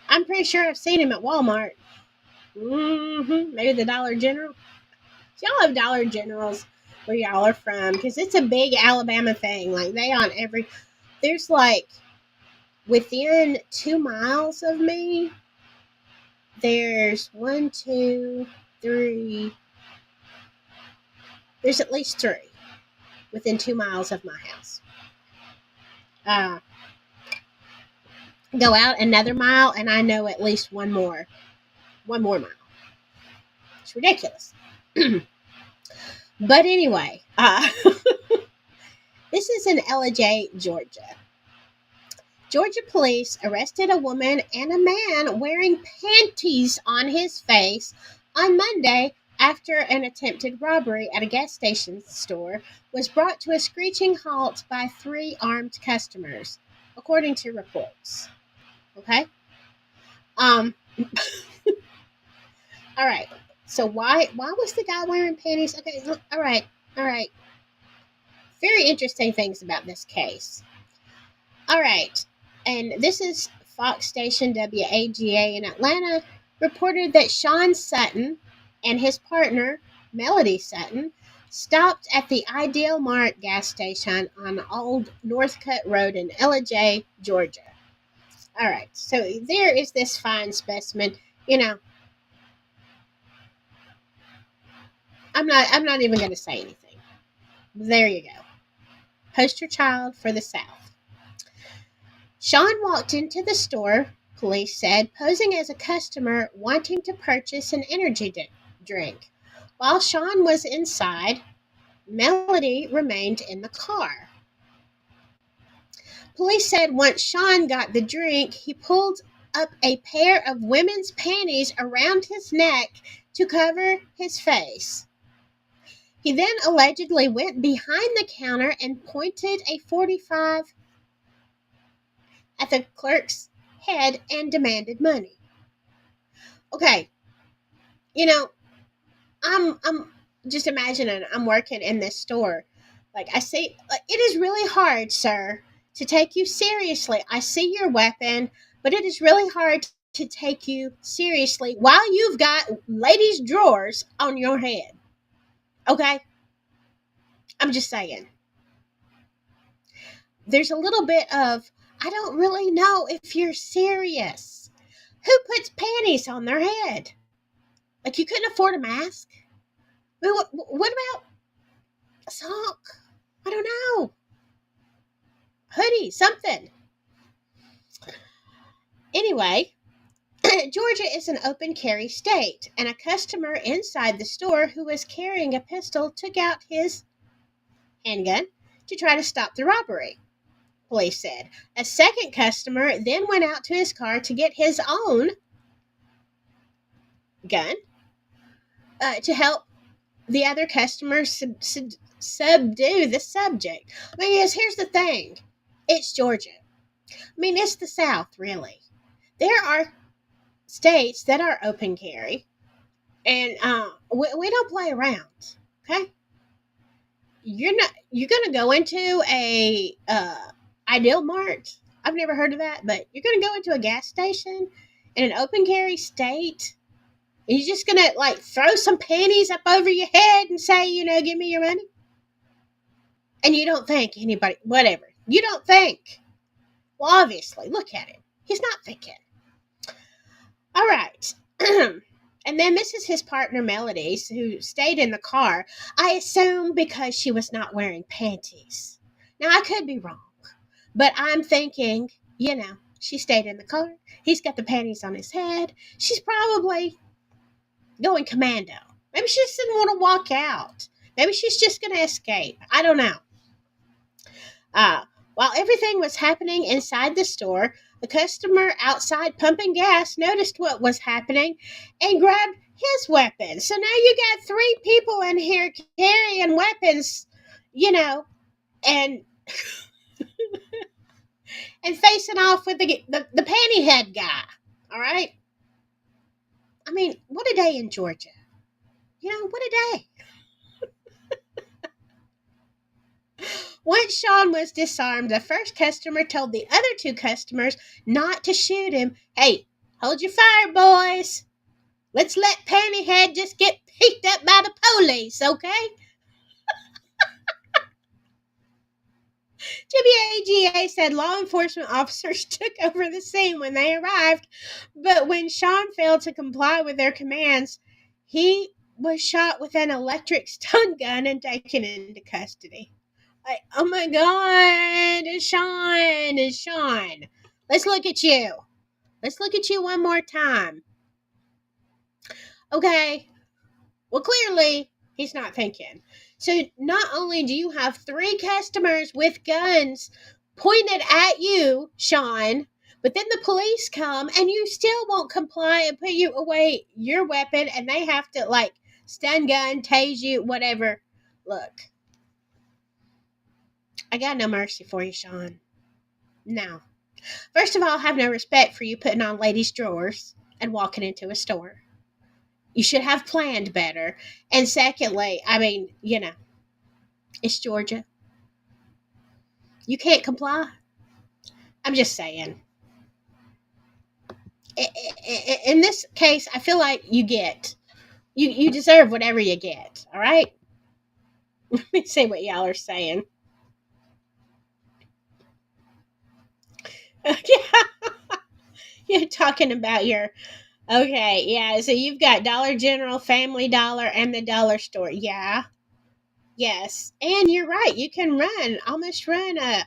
I'm pretty sure I've seen him at Walmart. Maybe the Dollar General. Y'all have Dollar Generals where y'all are from because it's a big Alabama thing. Like they on every. There's like within 2 miles of me. There's one, two, three. There's at least three within 2 miles of my house. Uh, go out another mile, and I know at least one more mile. It's ridiculous. But anyway, this is in Ellijay, Georgia. Georgia police arrested a woman and a man wearing panties on his face on Monday after an attempted robbery at a gas station store was brought to a screeching halt by three armed customers, according to reports. Okay? Um all right. So why was the guy wearing panties? Okay, all right. All right. Very interesting things about this case. All right. And this is Fox station WAGA in Atlanta reported that Sean Sutton and his partner, Melody Sutton, stopped at the Ideal Mart gas station on Old Northcutt Road in Ellijay, Georgia. All right. So there is this fine specimen. You know, I'm not even going to say anything. There you go. Poster child for the South. Sean walked into the store, police said, posing as a customer wanting to purchase an energy drink. While Sean was inside, Melody remained in the car. Police said once Sean got the drink, he pulled up a pair of women's panties around his neck to cover his face. He then allegedly went behind the counter and pointed a .45 at the clerk's head and demanded money. Okay, you know, I'm just imagining I'm working in this store. Like I see, like, it is really hard, sir, to take you seriously. I see your weapon, but it is really hard to take you seriously while you've got ladies' drawers on your head. Okay, I'm just saying. There's a little bit of, I don't really know if you're serious. Who puts panties on their head? Like you couldn't afford a mask? I mean, what about a sock? I don't know. Hoodie, something. Anyway, Georgia is an open carry state, and a customer inside the store who was carrying a pistol took out his handgun to try to stop the robbery, police said. A second customer then went out to his car to get his own gun to help the other customers subdue the subject. I mean, here's the thing. It's Georgia. I mean, it's the South, really. There are states that are open carry, and we don't play around. Okay, you're gonna go into a Ideal Mart. I've never heard of that, but you're gonna go into a gas station in an open carry state. And you're just gonna like throw some panties up over your head and say, give me your money, and you don't think anybody, whatever. You don't think. Well, obviously, look at him. He's not thinking. All right. And then this is his partner, Melody, who stayed in the car, I assume because she was not wearing panties. Now, I could be wrong, but I'm thinking, she stayed in the car. He's got the panties on his head. She's probably going commando. Maybe she just didn't want to walk out. Maybe she's just going to escape. I don't know. Uh, while everything was happening inside the store, the customer outside pumping gas noticed what was happening and grabbed his weapon. So now you got three people in here carrying weapons, you know, and facing off with the panty head guy. All right. I mean, what a day in Georgia. What a day. Once Sean was disarmed, the first customer told the other two customers not to shoot him. Hey, hold your fire, boys. Let's let Pantyhead just get picked up by the police, okay? WAGA said law enforcement officers took over the scene when they arrived, but when Sean failed to comply with their commands, he was shot with an electric stun gun and taken into custody. Like, oh my God, Sean. Let's look at you. Let's look at you one more time. Okay. Well, clearly, he's not thinking. So not only do you have three customers with guns pointed at you, Sean, but then the police come and you still won't comply and put you away your weapon and they have to, like, stun gun, tase you, whatever. Look, I got no mercy for you, Sean. No. First of all, I have no respect for you putting on ladies' drawers and walking into a store. You should have planned better. And secondly, I mean, it's Georgia. You can't comply. I'm just saying. In this case, I feel like you deserve whatever you get. All right. Let me see what y'all are saying. Yeah, you're talking about your. Okay, yeah. So you've got Dollar General, Family Dollar, and the dollar store. Yeah. Yes, and you're right. You can almost run a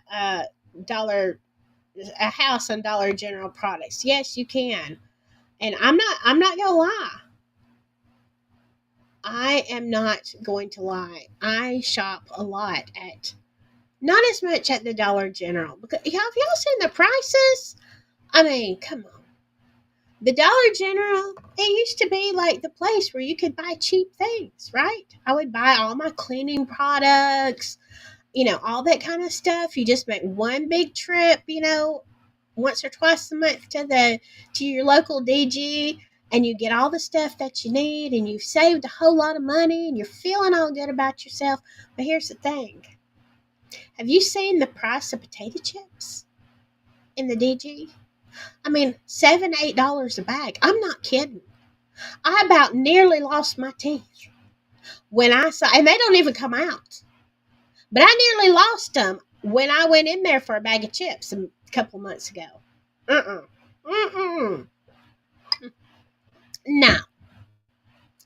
house on Dollar General products. Yes, you can. And I'm not gonna lie. I am not going to lie. I shop a lot at not as much at the Dollar General because have y'all seen the prices? I mean, come on. The Dollar General, it used to be like the place where you could buy cheap things, right? I would buy all my cleaning products, all that kind of stuff. You just make one big trip, once or twice a month to your local DG, and you get all the stuff that you need, and you've saved a whole lot of money, and you're feeling all good about yourself. But here's the thing: have you seen the price of potato chips in the DG? I mean, $7, $8 a bag. I'm not kidding. I about nearly lost my teeth when I saw, and they don't even come out. But I nearly lost them when I went in there for a bag of chips a couple months ago. No.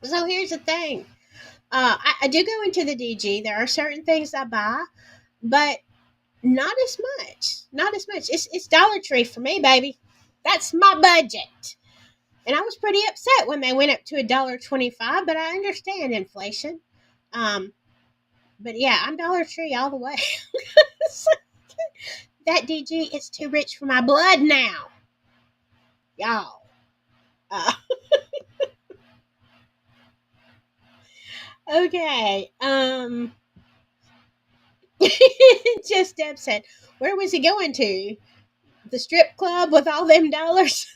So here's the thing. I do go into the DG. There are certain things I buy, but not as much. Not as much. It's Dollar Tree for me, baby. That's my budget. And I was pretty upset when they went up to $1.25, but I understand inflation. But yeah, I'm Dollar Tree all the way. That DG, it's too rich for my blood now. Y'all. Okay. Just Deb said, where was he going to? The strip club with all them dollars?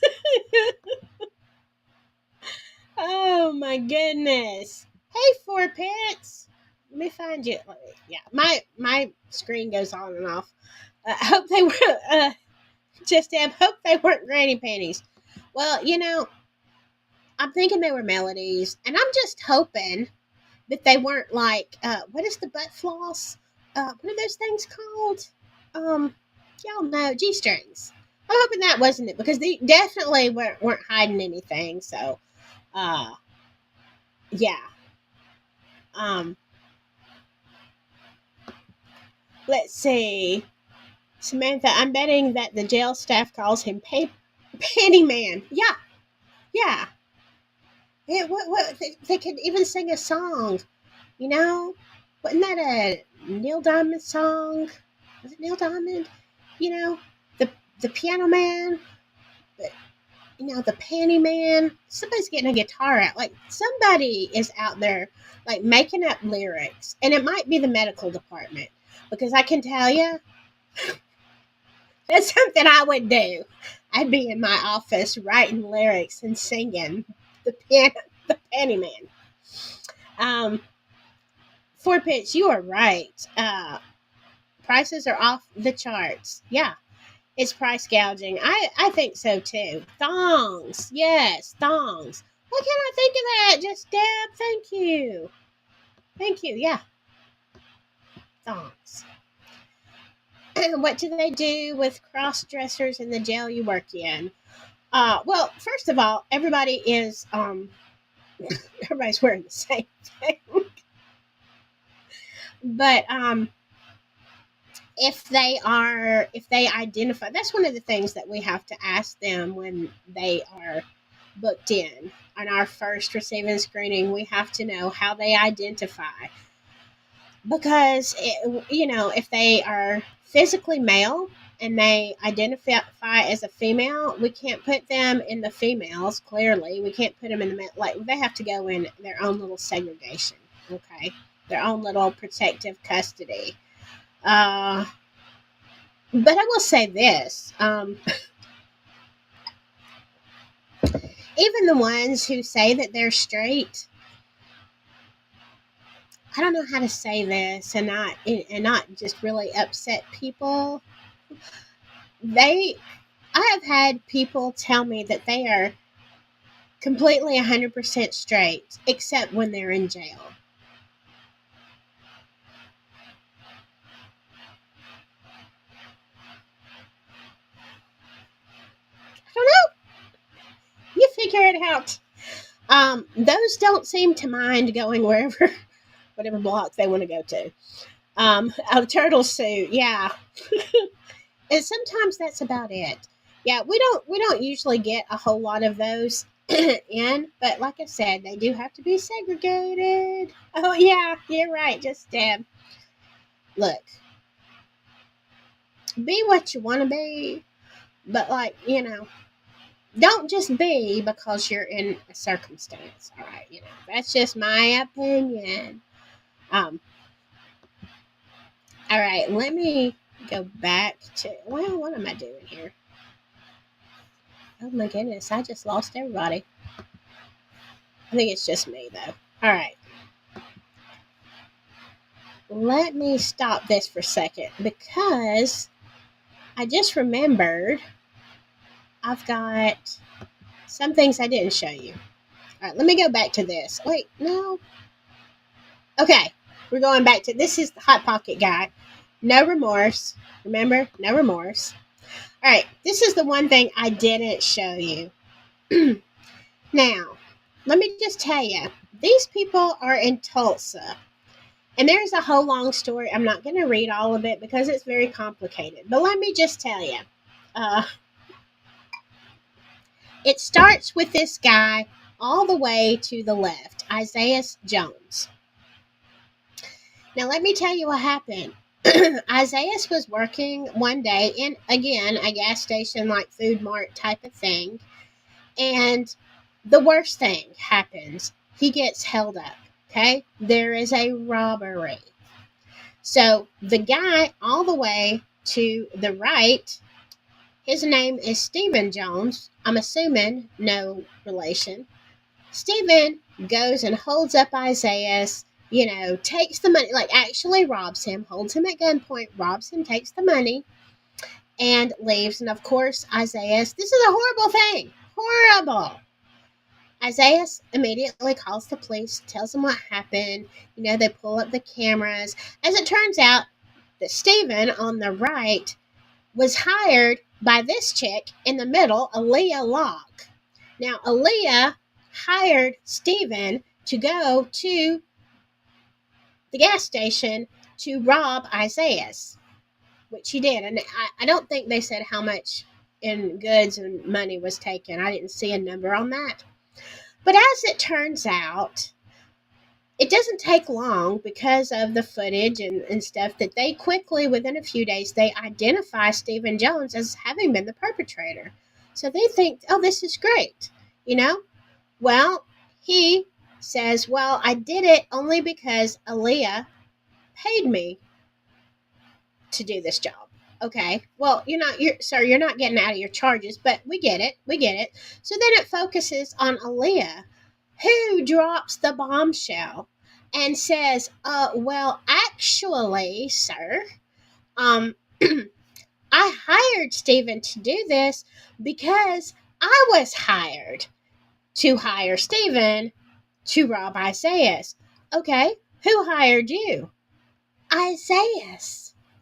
Oh my goodness. Hey, Four Pets. Let me find you. Yeah, my screen goes on and off. Hope they were just Deb. Hope they weren't granny panties. Well, I'm thinking they were melodies, and I'm just hoping that they weren't like what is the butt floss? What are those things called? Y'all know G strings. I'm hoping that wasn't it because they definitely weren't hiding anything. So, uh, yeah. Um, let's see. Samantha, I'm betting that the jail staff calls him Panty Man. Yeah, yeah. What they could even sing a song, you know? Wasn't that a Neil Diamond song? Was it Neil Diamond? You know, the the piano man, the, the panty man. Somebody's getting a guitar out. Like somebody is out there, like making up lyrics, and it might be the medical department because I can tell you that's something I would do. I'd be in my office writing lyrics and singing the piano, the panty man. Um, Four pitch, you are right. Prices are off the charts. Yeah, it's price gouging. I think so too. Thongs. Yes, thongs. Why can't I think of that? Just Deb, thank you. Thank you. Yeah, thongs. What do they do with cross dressers in the jail you work in? Well, first of all, everybody's wearing the same thing. But if they identify, that's one of the things that we have to ask them when they are booked in on our first receiving screening. We have to know how they identify because if they are physically male and they identify as a female, we can't put them in the females. Clearly, we can't put them in the male. Like they have to go in their own little segregation. Okay, their own little protective custody. Uh, but I will say this: even the ones who say that they're straight, I don't know how to say this and not just really upset people. They I have had people tell me that they are completely 100% straight except when they're in jail. I don't know. You figure it out. Those don't seem to mind going wherever, whatever block they want to go to. A turtle suit, yeah. And sometimes that's about it. Yeah, we don't usually get a whole lot of those in, but like I said, they do have to be segregated. Oh yeah, you're right. Just look, be what you want to be, but don't just be because you're in a circumstance. All right, that's just my opinion. Um, all right, let me go back to what am I doing here? Oh my goodness, I just lost everybody. I think it's just me though. All right. Let me stop this for a second because I just remembered I've got some things I didn't show you. All right, let me go back to this. Wait, no. Okay, we're going back to this is the Hot Pocket guy. No remorse. Remember? No remorse. All right, this is the one thing I didn't show you. Now, let me just tell you, these people are in Tulsa. And there's a whole long story. I'm not going to read all of it because it's very complicated. But let me just tell you. It starts with this guy all the way to the left, Isaiah Jones. Now, let me tell you what happened. Isaiah was working one day in, again, a gas station like Food Mart type of thing. And the worst thing happens. He gets held up. Okay? There is a robbery. So the guy all the way to the right, his name is Stephen Jones. I'm assuming no relation. Stephen goes and holds up Isaiah, takes the money, like actually robs him, holds him at gunpoint, robs him, takes the money, and leaves. And of course, Isaiah, this is a horrible thing. Horrible. Isaiah immediately calls the police, tells them what happened. They pull up the cameras. As it turns out, that Stephen on the right was hired by this chick in the middle, Aaliyah Locke. Now, Aaliyah hired Stephen to go to the gas station to rob Isaiah, which he did. And I don't think they said how much in goods and money was taken. I didn't see a number on that. But as it turns out, it doesn't take long because of the footage and stuff that they quickly, within a few days, they identify Stephen Jones as having been the perpetrator. So they think, oh, this is great, you know? Well, he says, well, I did it only because Aaliyah paid me to do this job. Okay. Well, you're not getting out of your charges, but we get it. We get it. So then it focuses on Aaliyah, who drops the bombshell and says, well, actually, sir, um, I hired Stephen to do this because I was hired to hire Stephen to rob Isaiah. Okay, who hired you? Isaiah.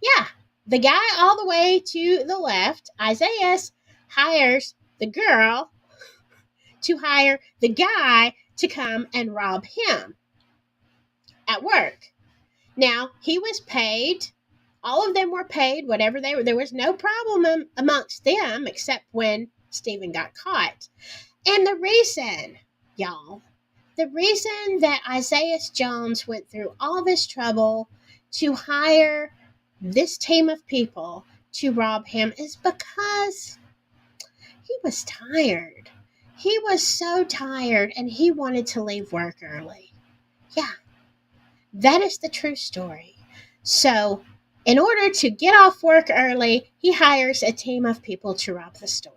Yeah, the guy all the way to the left, Isaiah, hires the girl to hire the guy to come and rob him at work. Now, he was paid. All of them were paid, whatever they were. There was no problem amongst them except when Stephen got caught. And the reason, y'all, the reason that Isaiah Jones went through all this trouble to hire this team of people to rob him is because he was tired. He was so tired and he wanted to leave work early. Yeah, that is the true story. So, in order to get off work early, he hires a team of people to rob the store.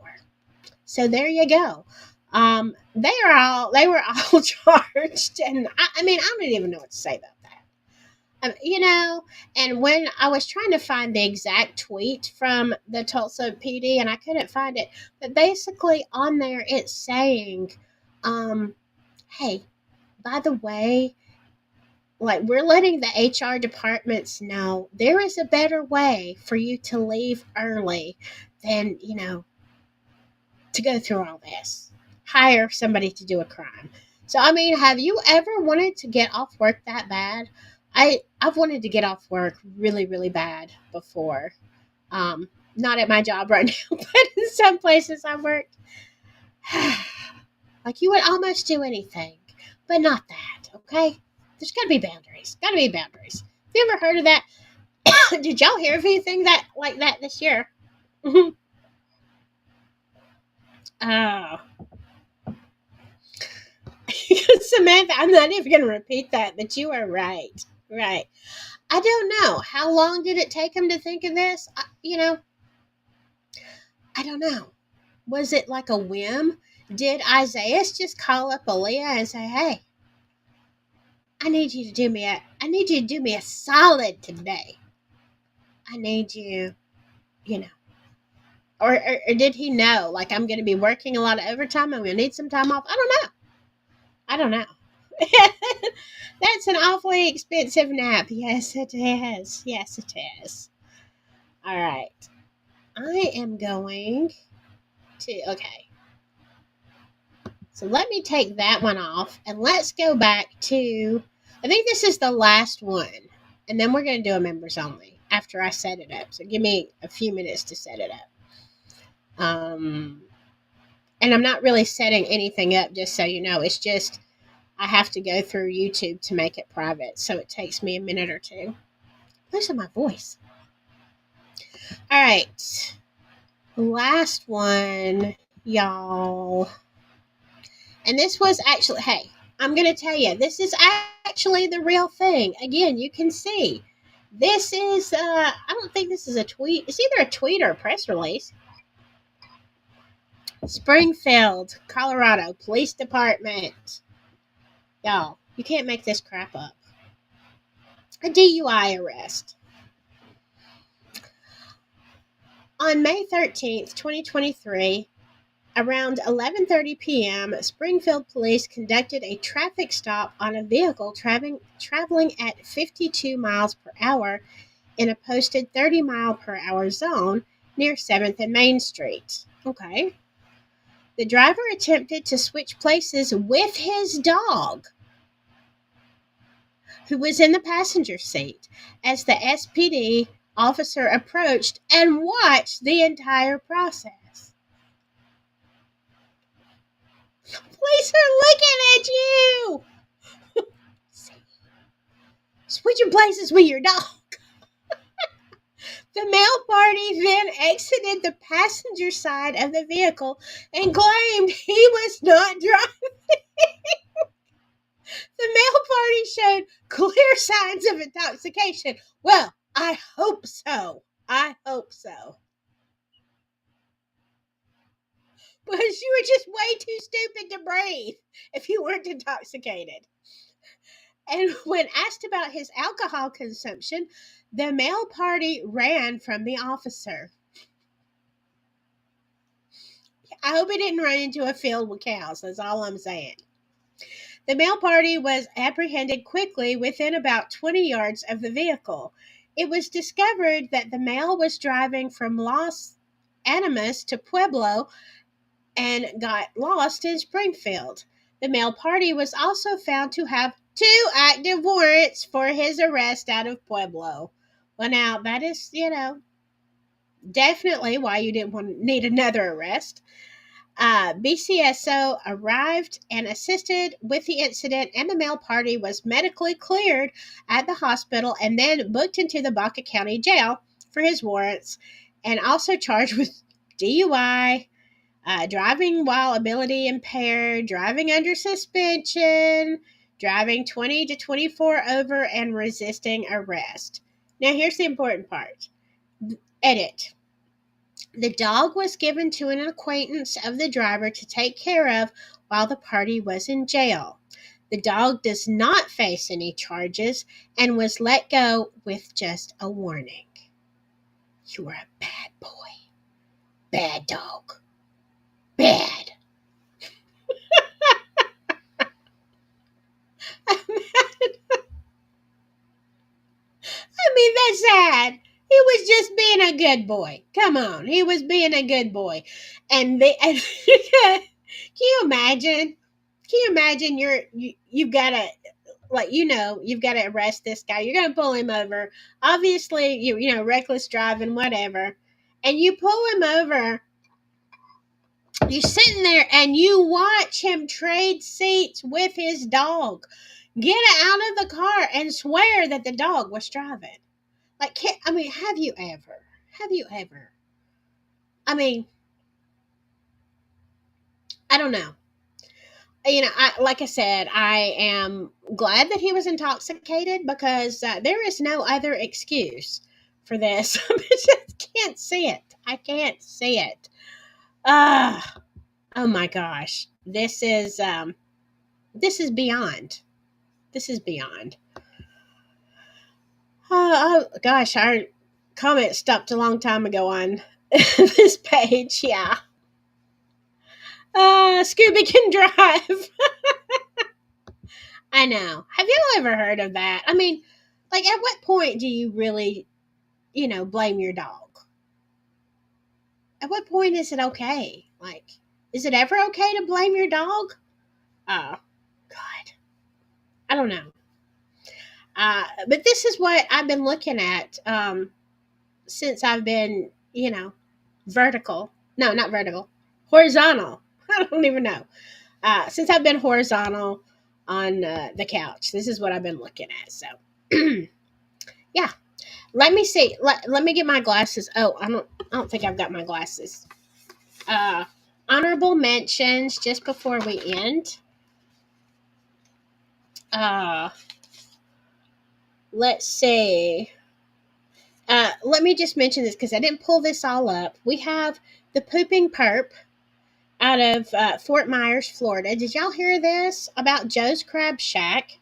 So there you go. They were all charged, and I mean, I don't even know what to say about that. And when I was trying to find the exact tweet from the Tulsa PD, and I couldn't find it, but basically on there it's saying, hey, by the way, like, we're letting the HR departments know there is a better way for you to leave early than, to go through all this. Hire somebody to do a crime. So, I mean, have you ever wanted to get off work that bad? I've wanted to get off work really, really bad before. Not at my job right now, but in some places I've worked. Like, you would almost do anything, but not that, okay? There's got to be boundaries. Got to be boundaries. Have you ever heard of that? Did y'all hear of anything like that this year? Oh. Samantha, I'm not even going to repeat that, but you are right. Right. I don't know. How long did it take him to think of this? I don't know. Was it like a whim? Did Isaiah just call up Aaliyah and say, hey, I need you to do me a solid today. I need you, you know. Or did he know, like, I'm going to be working a lot of overtime, I'm going to need some time off? I don't know. That's an awfully expensive nap. Yes, it is. Yes, it is. All right. I am going to, okay. So let me take that one off and let's go back to, I think this is the last one. And then we're going to do a members only after I set it up. So give me a few minutes to set it up. And I'm not really setting anything up, just so you know. It's just I have to go through YouTube to make it private. So it takes me a minute or two. Listen to my voice. All right. Last one, y'all. And this was actually, hey, I'm going to tell you, this is actually the real thing. Again, you can see. This is, I don't think this is a tweet. It's either a tweet or a press release. Springfield, Colorado Police Department. Y'all, you can't make this crap up. A DUI arrest. On May 13th, 2023, around 11:30 p.m., Springfield police conducted a traffic stop on a vehicle traveling at 52 miles per hour in a posted 30-mile-per-hour zone near 7th and Main Street. Okay. The driver attempted to switch places with his dog, who was in the passenger seat, as the SPD officer approached and watched the entire process. Police are looking at you! switching places with your dog. The male party then exited the passenger side of the vehicle and claimed he was not driving. The male party showed clear signs of intoxication. Well, I hope so. I hope so. Because you were just way too stupid to breathe if you weren't intoxicated. And when asked about his alcohol consumption, the male party ran from the officer. I hope he didn't run into a field with cows. That's all I'm saying. The male party was apprehended quickly within about 20 yards of the vehicle. It was discovered that the male was driving from Los Animas to Pueblo and got lost in Springfield. The male party was also found to have 2 active warrants for his arrest out of Pueblo. Well, now, that is, definitely why you didn't need another arrest. BCSO arrived and assisted with the incident, and the male party was medically cleared at the hospital and then booked into the Baca County Jail for his warrants and also charged with DUI, driving while ability impaired, driving under suspension, driving 20 to 24 over, and resisting arrest. Now, here's the important part. Edit. The dog was given to an acquaintance of the driver to take care of while the party was in jail. The dog does not face any charges and was let go with just a warning. You are a bad boy. Bad dog. Bad. I mean, that's sad. He was just being a good boy. Come on, he was being a good boy. And can you imagine? Can you imagine you've got to you've got to arrest this guy. You're going to pull him over. Obviously, reckless driving, whatever. And you pull him over. You're sitting there and you watch him trade seats with his dog. Get out of the car and swear that the dog was driving. Like, have you ever? Have you ever? I mean, I don't know. Like I said, I am glad that he was intoxicated because there is no other excuse for this. I just can't see it. I can't see it. Oh my gosh. This is beyond. This is beyond. Oh gosh, our comment stopped a long time ago on this page. Yeah. Scooby can drive. I know. Have you ever heard of that? I mean, like, at what point do you really, blame your dog? At what point is it okay? Like, is it ever okay to blame your dog? Oh, God. I don't know. But this is what I've been looking at since I've been, vertical. No, not vertical. Horizontal. I don't even know. Since I've been horizontal on the couch, this is what I've been looking at. So, yeah. Let me see. Let me get my glasses. Oh, I don't think I've got my glasses. Honorable mentions just before we end. Let's see. Let me just mention this because I didn't pull this all up. We have the pooping perp out of Fort Myers, Florida. Did y'all hear this about Joe's Crab Shack?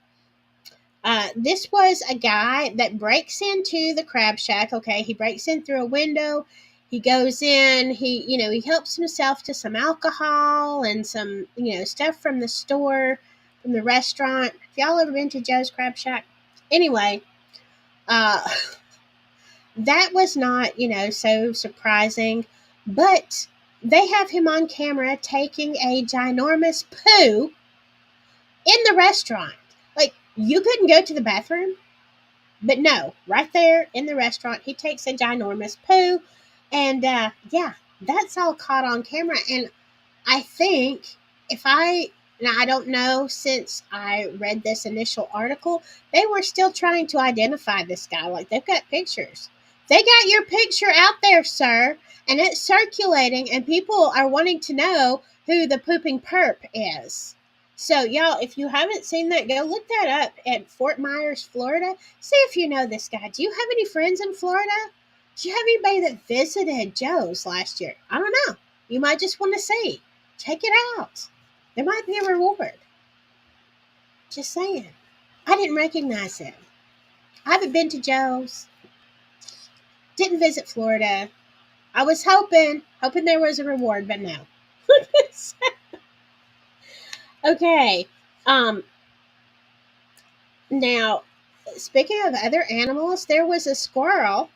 This was a guy that breaks into the crab shack. Okay, he breaks in through a window. He goes in. He helps himself to some alcohol and some stuff from the store, from the restaurant. Have y'all ever been to Joe's Crab Shack? Anyway, that was not so surprising, but they have him on camera taking a ginormous poo in the restaurant. Like, you couldn't go to the bathroom, but no, right there in the restaurant, he takes a ginormous poo, and yeah, that's all caught on camera. And I think if I Now, I don't know, since I read this initial article, they were still trying to identify this guy. Like, they've got pictures. They got your picture out there, sir, and it's circulating, and people are wanting to know who the pooping perp is. So, y'all, if you haven't seen that, go look that up at Fort Myers, Florida. See if you know this guy. Do you have any friends in Florida? Do you have anybody that visited Joe's last year? I don't know. You might just want to see. Check it out. There might be a reward. Just saying. I didn't recognize him. I haven't been to Joe's. Didn't visit Florida. I was hoping there was a reward, but no. Okay. Um. Now, speaking of other animals, there was a squirrel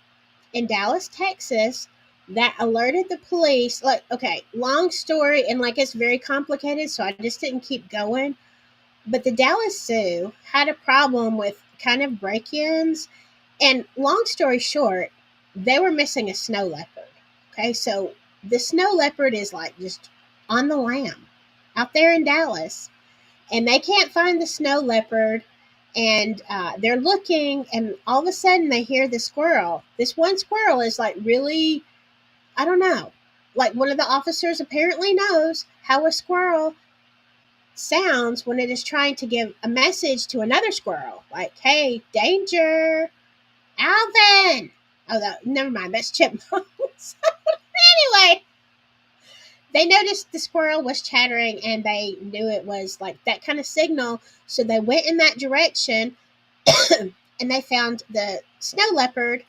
in Dallas, Texas, that alerted the police. Like, okay, long story, and like it's very complicated, so I just didn't keep going. But the Dallas Zoo had a problem with kind of break-ins, and long story short, they were missing a snow leopard. Okay, so the snow leopard is like just on the lam out there in Dallas, and they can't find the snow leopard. And they're looking, and all of a sudden they hear the squirrel. This one squirrel is like really, I don't know, like one of the officers apparently knows how a squirrel sounds when it is trying to give a message to another squirrel, like, hey, danger, Alvin. Oh, never mind, that's chipmunks. Anyway, they noticed the squirrel was chattering, and they knew it was like that kind of signal, so they went in that direction. And they found the snow leopard,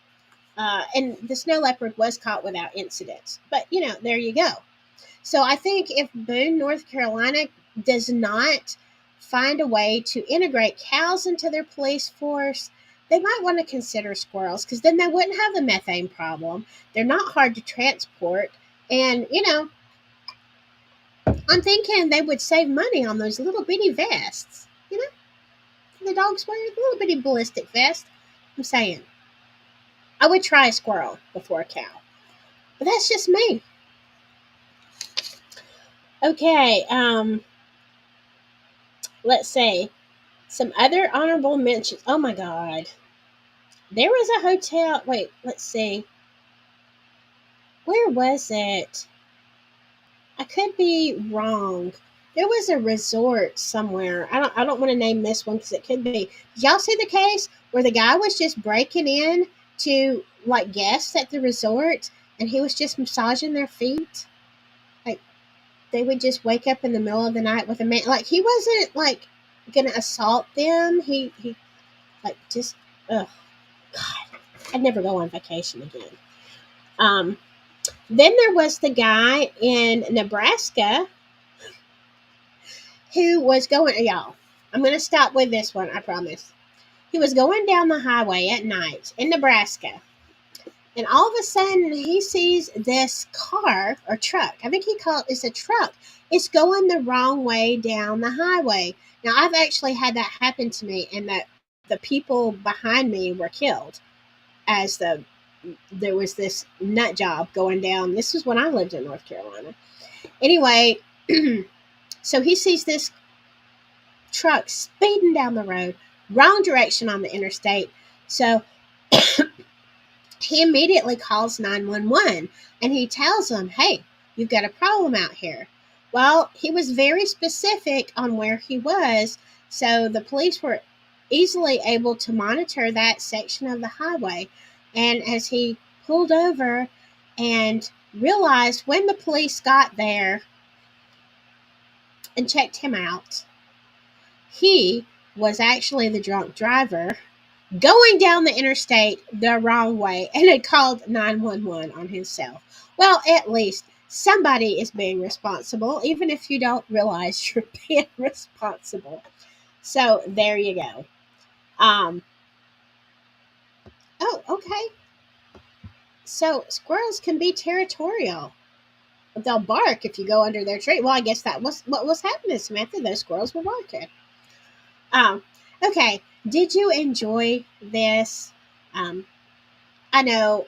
and the snow leopard was caught without incidents. But, there you go. So I think if Boone, North Carolina does not find a way to integrate cows into their police force, they might want to consider squirrels, because then they wouldn't have the methane problem. They're not hard to transport. And, I'm thinking they would save money on those little bitty vests. The dogs wear a little bitty ballistic vest. I'm saying. I would try a squirrel before a cow. But that's just me. Okay, let's see. Some other honorable mentions. Oh my God. There was a hotel. Wait, let's see. Where was it? I could be wrong. There was a resort somewhere. I don't want to name this one because it could be. Did y'all see the case where the guy was just breaking in to like guests at the resort, and he was just massaging their feet? Like, they would just wake up in the middle of the night with a man. Like, he wasn't like gonna assault them. He like just, ugh, God, I'd never go on vacation again. Then there was the guy in Nebraska who was going, y'all, I'm going to stop with this one, I promise. He was going down the highway at night in Nebraska, and all of a sudden he sees this car or truck. I think he called it's a truck. It's going the wrong way down the highway. Now, I've actually had that happen to me, and that the people behind me were killed as there was this nut job going down. This was when I lived in North Carolina. Anyway, so he sees this truck speeding down the road, wrong direction on the interstate. So he immediately calls 911, and he tells them, hey, you've got a problem out here. Well, he was very specific on where he was, so the police were easily able to monitor that section of the highway. And as he pulled over and realized when the police got there and checked him out, he was actually the drunk driver going down the interstate the wrong way and had called 911 on himself. Well, at least somebody is being responsible, even if you don't realize you're being responsible. So there you go. Oh, okay. So squirrels can be territorial. They'll bark if you go under their tree. Well, I guess that was what was happening, Samantha. Those squirrels were barking. Okay. Did you enjoy this? I know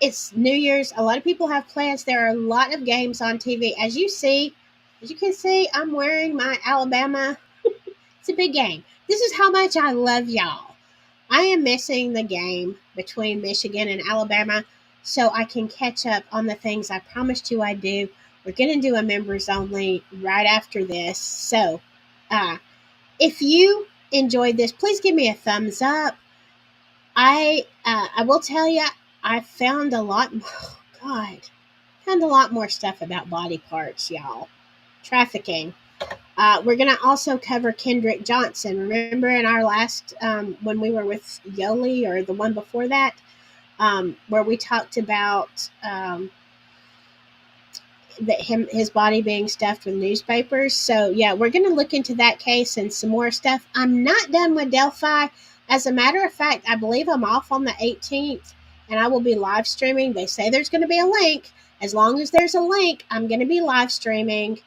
it's New Year's. A lot of people have plans. There are a lot of games on TV. As you see, As you can see, I'm wearing my Alabama. It's a big game. This is how much I love y'all. I am missing the game between Michigan and Alabama so I can catch up on the things I promised you I'd do. We're going to do a members only right after this. So, uh, if you enjoyed this, please give me a thumbs up. I will tell you, I found a lot. Oh God, found a lot more stuff about body parts, y'all. Trafficking. We're going to also cover Kendrick Johnson. Remember in our last, when we were with Yoli, or the one before that, where we talked about his body being stuffed with newspapers. So yeah, we're going to look into that case and some more stuff. I'm not done with Delphi. As a matter of fact, I believe I'm off on the 18th, and I will be live streaming. They say there's going to be a link. As long as there's a link, I'm going to be live streaming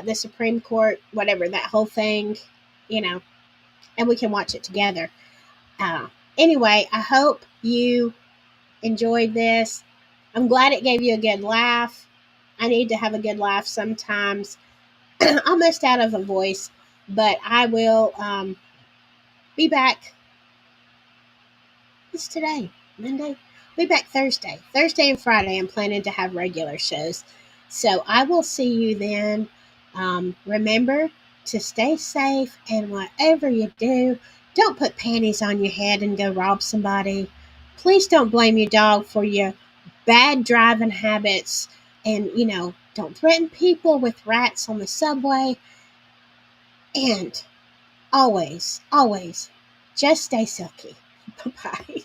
the Supreme Court, whatever, that whole thing, you know, and we can watch it together. Uh, anyway, I hope you enjoyed this. I'm glad it gave you a good laugh. I need to have a good laugh sometimes. Almost out of a voice, but I will be back. It's today, Monday. Be back Thursday. Thursday and Friday, I'm planning to have regular shows. So I will see you then. Remember to stay safe, and whatever you do, don't put panties on your head and go rob somebody. Please don't blame your dog for your bad driving habits, and don't threaten people with rats on the subway. And always, always, just stay silky. Bye-bye.